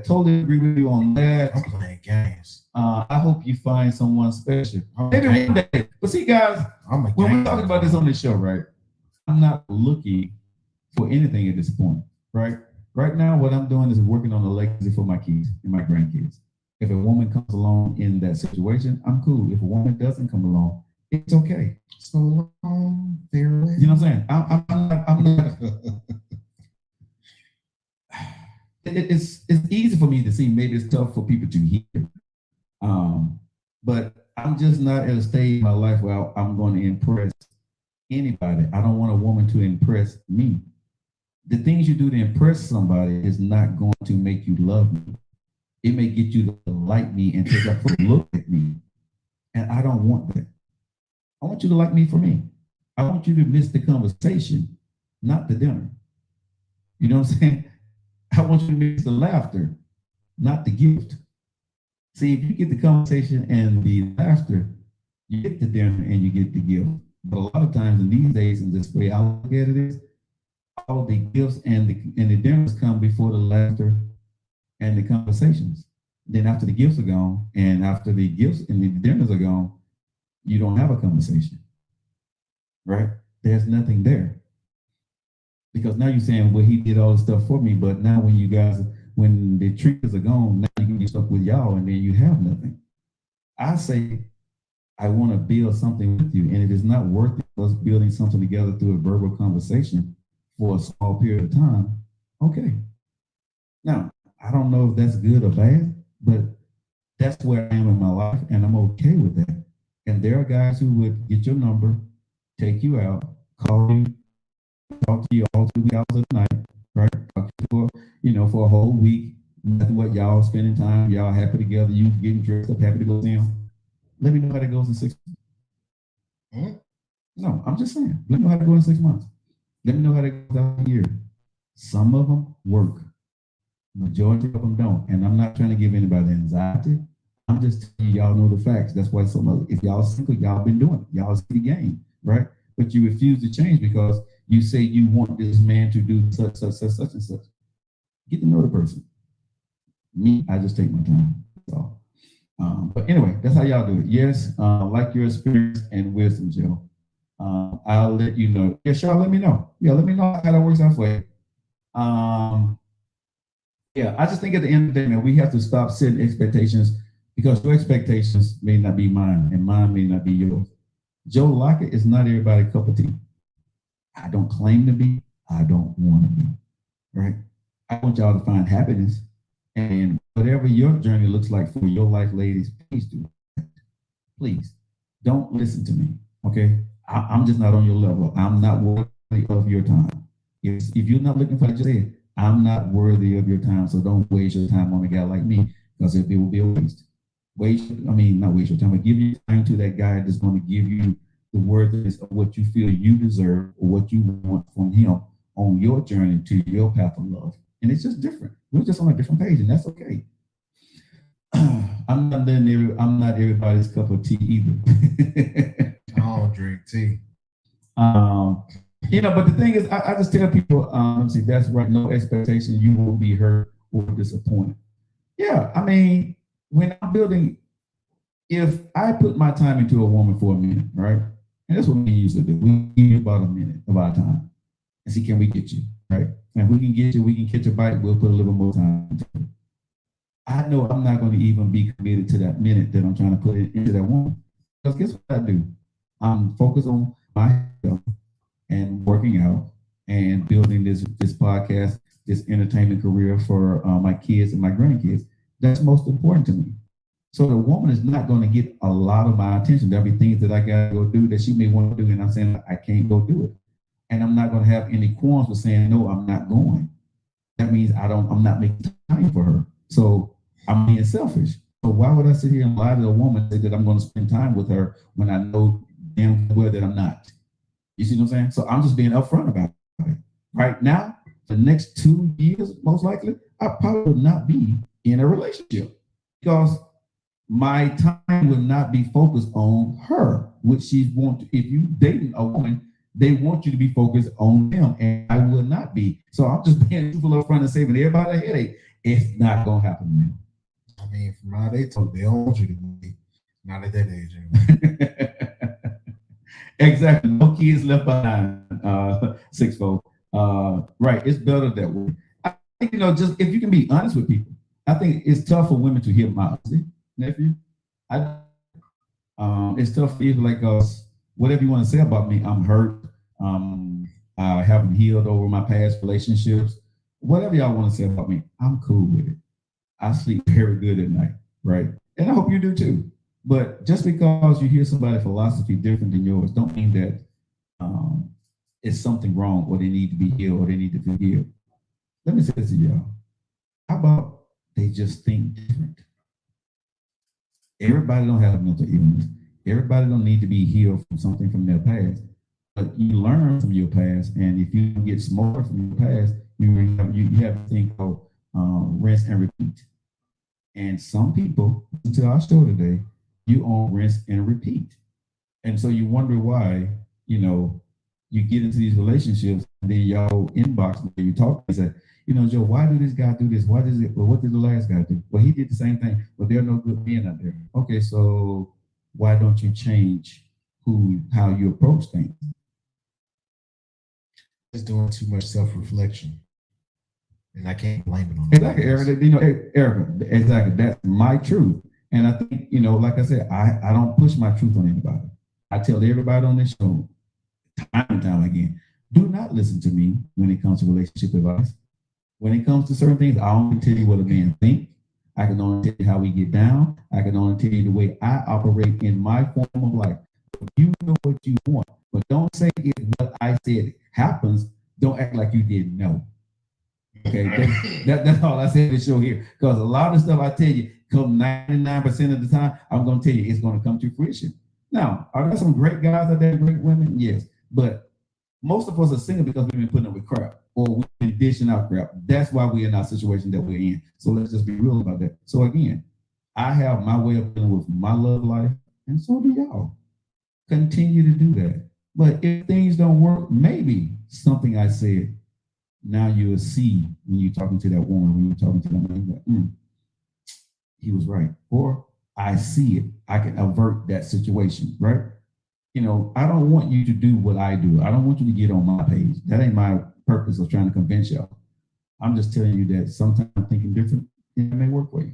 Totally agree with you on that. I'm playing games. I hope you find someone special. Maybe one day. But see, guys, when we're talking about this on this show, right? I'm not looking for anything at this point, right? Right now, what I'm doing is working on a legacy for my kids and my grandkids. If a woman comes along in that situation, I'm cool. If a woman doesn't come along, it's okay. So long, farewell. You know what I'm saying? I'm not. It's easy for me to see. Maybe it's tough for people to hear. But I'm just not at a stage in my life where I'm going to impress anybody. I don't want a woman to impress me. The things you do to impress somebody is not going to make you love me. It may get you to like me and take a quick look at me. And I don't want that. I want you to like me for me. I want you to miss the conversation, not the dinner. You know what I'm saying? I want you to miss the laughter, not the gift. See, if you get the conversation and the laughter, you get the dinner and you get the gift. But a lot of times in these days, in this way I look at it is, all the gifts and the dinners come before the laughter and the conversations. Then after the gifts are gone, and after the gifts and the dinners are gone, you don't have a conversation, right? There's nothing there. Because now you're saying, well, he did all this stuff for me, but now when the trinkets are gone, now you can get stuck with y'all and then you have nothing. I say, I want to build something with you, and it is not worth it us building something together through a verbal conversation for a small period of time. Okay. Now, I don't know if that's good or bad, but that's where I am in my life, and I'm okay with that. And there are guys who would get your number, take you out, call you, talk to you all 2 hours of the night, right? Talk to you for a whole week. Nothing what y'all spending time, y'all happy together, you getting dressed up, happy to go down. Let me know how that goes in 6 months. No, I'm just saying. Let me know how to go in 6 months. Let me know how that goes out a year. Some of them work. Majority of them don't. And I'm not trying to give anybody anxiety. I'm just telling you, y'all know the facts. That's why if y'all single, y'all been doing it. Y'all see the game, right? But you refuse to change because you say you want this man to do such and such. Get to know the person. Me, I just take my time. That's all. But anyway, that's how y'all do it. Yes, like your experience and wisdom, Joe. I'll let you know. Yeah, sure, let me know. Yeah, let me know how that works out for you. Yeah, I just think at the end of the day, man, we have to stop setting expectations because your expectations may not be mine and mine may not be yours. Joe Lockett is not everybody's cup of tea. I don't claim to be. I don't want to be, right? I want y'all to find happiness, and whatever your journey looks like for your life, ladies, please do. Please don't listen to me, okay? I'm just not on your level. I'm not worthy of your time. If you're not looking for what you said, I'm not worthy of your time, so don't waste your time on a guy like me because it will be a waste. Not waste your time, but give your time to that guy that's going to give you the worthiness of what you feel you deserve or what you want from him on your journey to your path of love. And it's just different. We're just on a different page, and that's okay. I'm not everybody's cup of tea either. I don't drink tea. But the thing is, I just tell people, see, that's right, no expectation, you will be hurt or disappointed. Yeah, I mean, when I'm building, if I put my time into a woman for a minute, right? And that's what we usually do. We give about a minute of our time and see, can we get you, right? And if we can get you, we can catch a bite, we'll put a little more time into it. I know I'm not going to even be committed to that minute that I'm trying to put it into that woman. Because guess what I do? I'm focused on my health and working out and building this podcast, this entertainment career for my kids and my grandkids. That's most important to me. So the woman is not going to get a lot of my attention. There'll be things that I got to go do that she may want to do, and I'm saying I can't go do it. And I'm not going to have any qualms with saying, no, I'm not going. That means I'm not making time for her. So I'm being selfish. So why would I sit here and lie to a woman and say that I'm going to spend time with her when I know damn well that I'm not? You see what I'm saying? So I'm just being upfront about it. Right now, the next 2 years, most likely, I probably would not be in a relationship because my time would not be focused on her, which she's want to. If you dating a woman, They want you to be focused on them, and I will not be. So I'm just being truthful up front and saving everybody a headache. It's not gonna happen, man. I mean, from how they talk, they don't want you to be. Not at that age, anyway. Exactly. No kids left behind. Sixfold. Right. It's better that way. I think, just if you can be honest with people. I think it's tough for women to hear my honesty, nephew. It's tough for people like us. Whatever you want to say about me, I'm hurt. I haven't healed over my past relationships. Whatever y'all want to say about me, I'm cool with it. I sleep very good at night, right? And I hope you do too. But just because you hear somebody's philosophy different than yours, don't mean that it's something wrong or they need to be healed or they need to be healed. Let me say this to y'all. How about they just think different? Everybody don't have mental illness. Everybody don't need to be healed from something from their past. But you learn from your past, and if you get smarter from your past, you have a thing called rinse and repeat. And some people, to our show today, you on rinse and repeat. And so you wonder why, you get into these relationships, and then y'all inbox me, you talk and say, Joe, why did this guy do this? Why did it? Well, what did the last guy do? Well, he did the same thing, but there are no good men out there. Okay, so why don't you change how you approach things? It's doing too much self-reflection. And I can't blame it on exactly, Erica, exactly. That's my truth. And I think, like I said, I don't push my truth on anybody. I tell everybody on this show, time and time again, do not listen to me when it comes to relationship advice. When it comes to certain things, I only tell you what a man thinks. I can only tell you how we get down. I can only tell you the way I operate in my form of life. You know what you want, but don't say if what I said happens. Don't act like you didn't know. Okay, that's all I said to show here. Because a lot of stuff I tell you, come 99% of the time, I'm going to tell you it's going to come to fruition. Now, are there some great guys out there, great women? Yes, but most of us are single because we've been putting up with crap or we've been dishing out crap. That's why we're in our situation that we're in. So let's just be real about that. So again, I have my way of dealing with my love life, and so do y'all. Continue to do that. But if things don't work, maybe something I said, now you'll see when you're talking to that woman, when you're talking to that man, he was right. Or I see it. I can avert that situation, right? I don't want you to do what I do. I don't want you to get on my page. That ain't my purpose of trying to convince y'all. I'm just telling you that sometimes thinking different, it may work for you.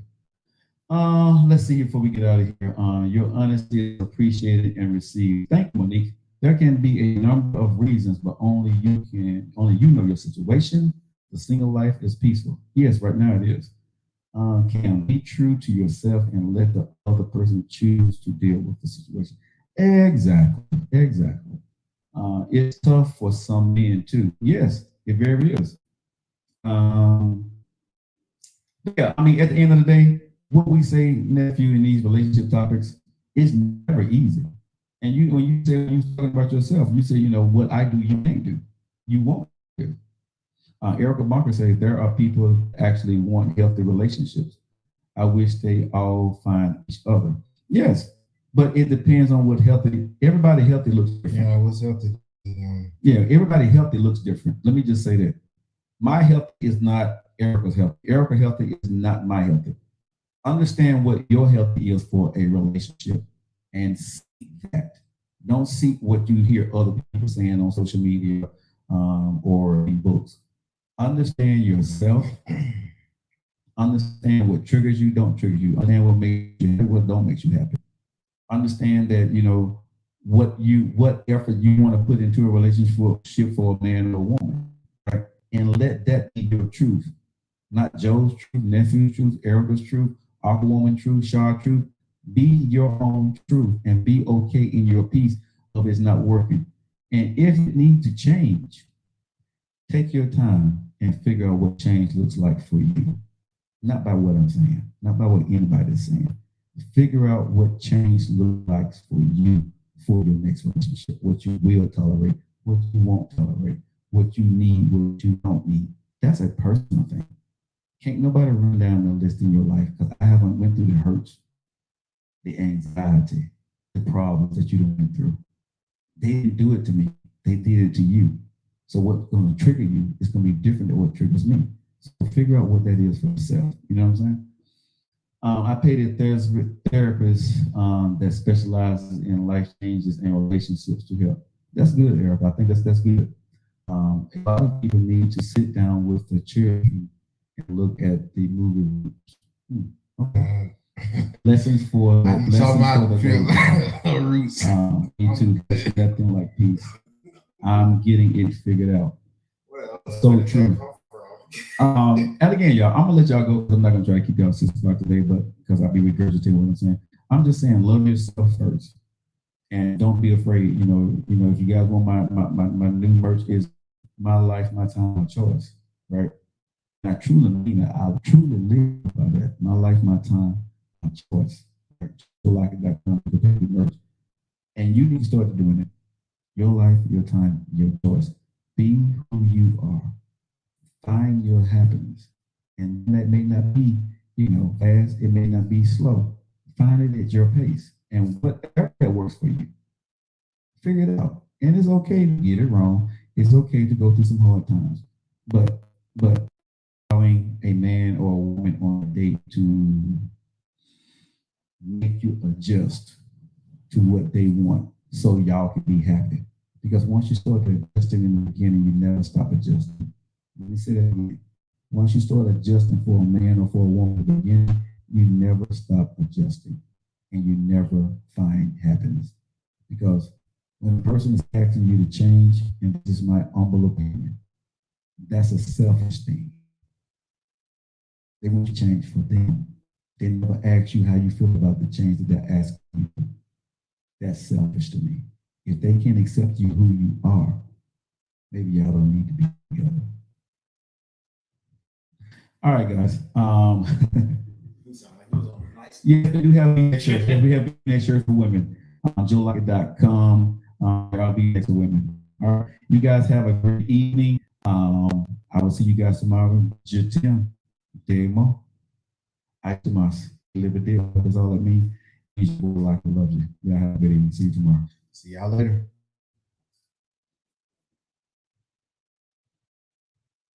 Let's see before we get out of here. Your honesty is appreciated and received. Thank you, Monique. There can be a number of reasons, but only you know your situation. The single life is peaceful. Yes, right now it is. Can be true to yourself and let the other person choose to deal with the situation. Exactly. It's tough for some men too. Yes, it very is. Yeah, I mean, at the end of the day, what we say, nephew, in these relationship topics is never easy. And when you're talking about yourself, you say, what I do, you can't do. You won't do. Erica Bunker says there are people who actually want healthy relationships. I wish they all find each other. Yes, but it depends on what healthy. Everybody healthy looks different. Yeah, what's healthy? Yeah, everybody healthy looks different. Let me just say that. My health is not Erica's health. Erica healthy is not my healthy. Understand what your healthy is for a relationship and seek that. Don't seek what you hear other people saying on social media or in books. Understand yourself. Understand what triggers you, don't trigger you. Understand what makes you happy, what don't make you happy. Understand that, what effort you want to put into a relationship for a man or a woman, right? And let that be your truth. Not Joe's truth, nephew's truth, Erica's truth, Aquawoman's truth, Shaw's truth. Be your own truth and be okay in your peace of it's not working. And if it needs to change, take your time and figure out what change looks like for you. Not by what I'm saying, not by what anybody's saying. Figure out what change looks like for you for your next relationship, what you will tolerate, what you won't tolerate, what you need, what you don't need. That's a personal thing. Can't nobody run down the list in your life because I haven't went through the hurts, the anxiety, the problems that you went through. They didn't do it to me. they did it to you. So what's going to trigger you is going to be different than what triggers me. So figure out what that is for yourself. You know what I'm saying? I paid a therapist that specializes in life changes and relationships to help. That's good, Eric. I think that's good. A lot of people need to sit down with the children and look at the movie. Okay. Lessons for I'm lessons talking about for the roots. Me too. Nothing like peace. I'm getting it figured out. So true. And again, y'all, I'm gonna let y'all go because I'm not gonna try to keep y'all 6 o'clock today, but because I'll be regurgitating what I'm saying. I'm just saying, love yourself first, and don't be afraid. You know, if you guys want my new merch is my life, my time, my choice, right? And I truly mean that. I truly live by that. My life, my time, my choice. Right? So like that merch, and you need to start doing it. Your life, your time, your choice. Be who you are. Find your happiness. And that may not be, fast. It may not be slow. Find it at your pace. And whatever that works for you, figure it out. And it's okay to get it wrong. It's okay to go through some hard times. But allowing a man or a woman on a date to make you adjust to what they want so y'all can be happy. Because once you start adjusting in the beginning, you never stop adjusting. Let me say that again. Once you start adjusting for a man or for a woman at the beginning, you never stop adjusting and you never find happiness. Because when a person is asking you to change, and this is my humble opinion, that's a selfish thing. They want you to change for them. They never ask you how you feel about the change that they're asking you. That's selfish to me. If they can't accept you who you are, maybe y'all don't need to be together. All right, guys. Yeah, we do have V-neck shirts. We have V-neck shirts for women. JoeLockett.com. I'll be next to women. All right. You guys have a great evening. I will see you guys tomorrow. Jatim, Demo, Itemas, live a deal. That's all it means. Joe Lockett loves you. Y'all have a good evening. See you tomorrow. See y'all later.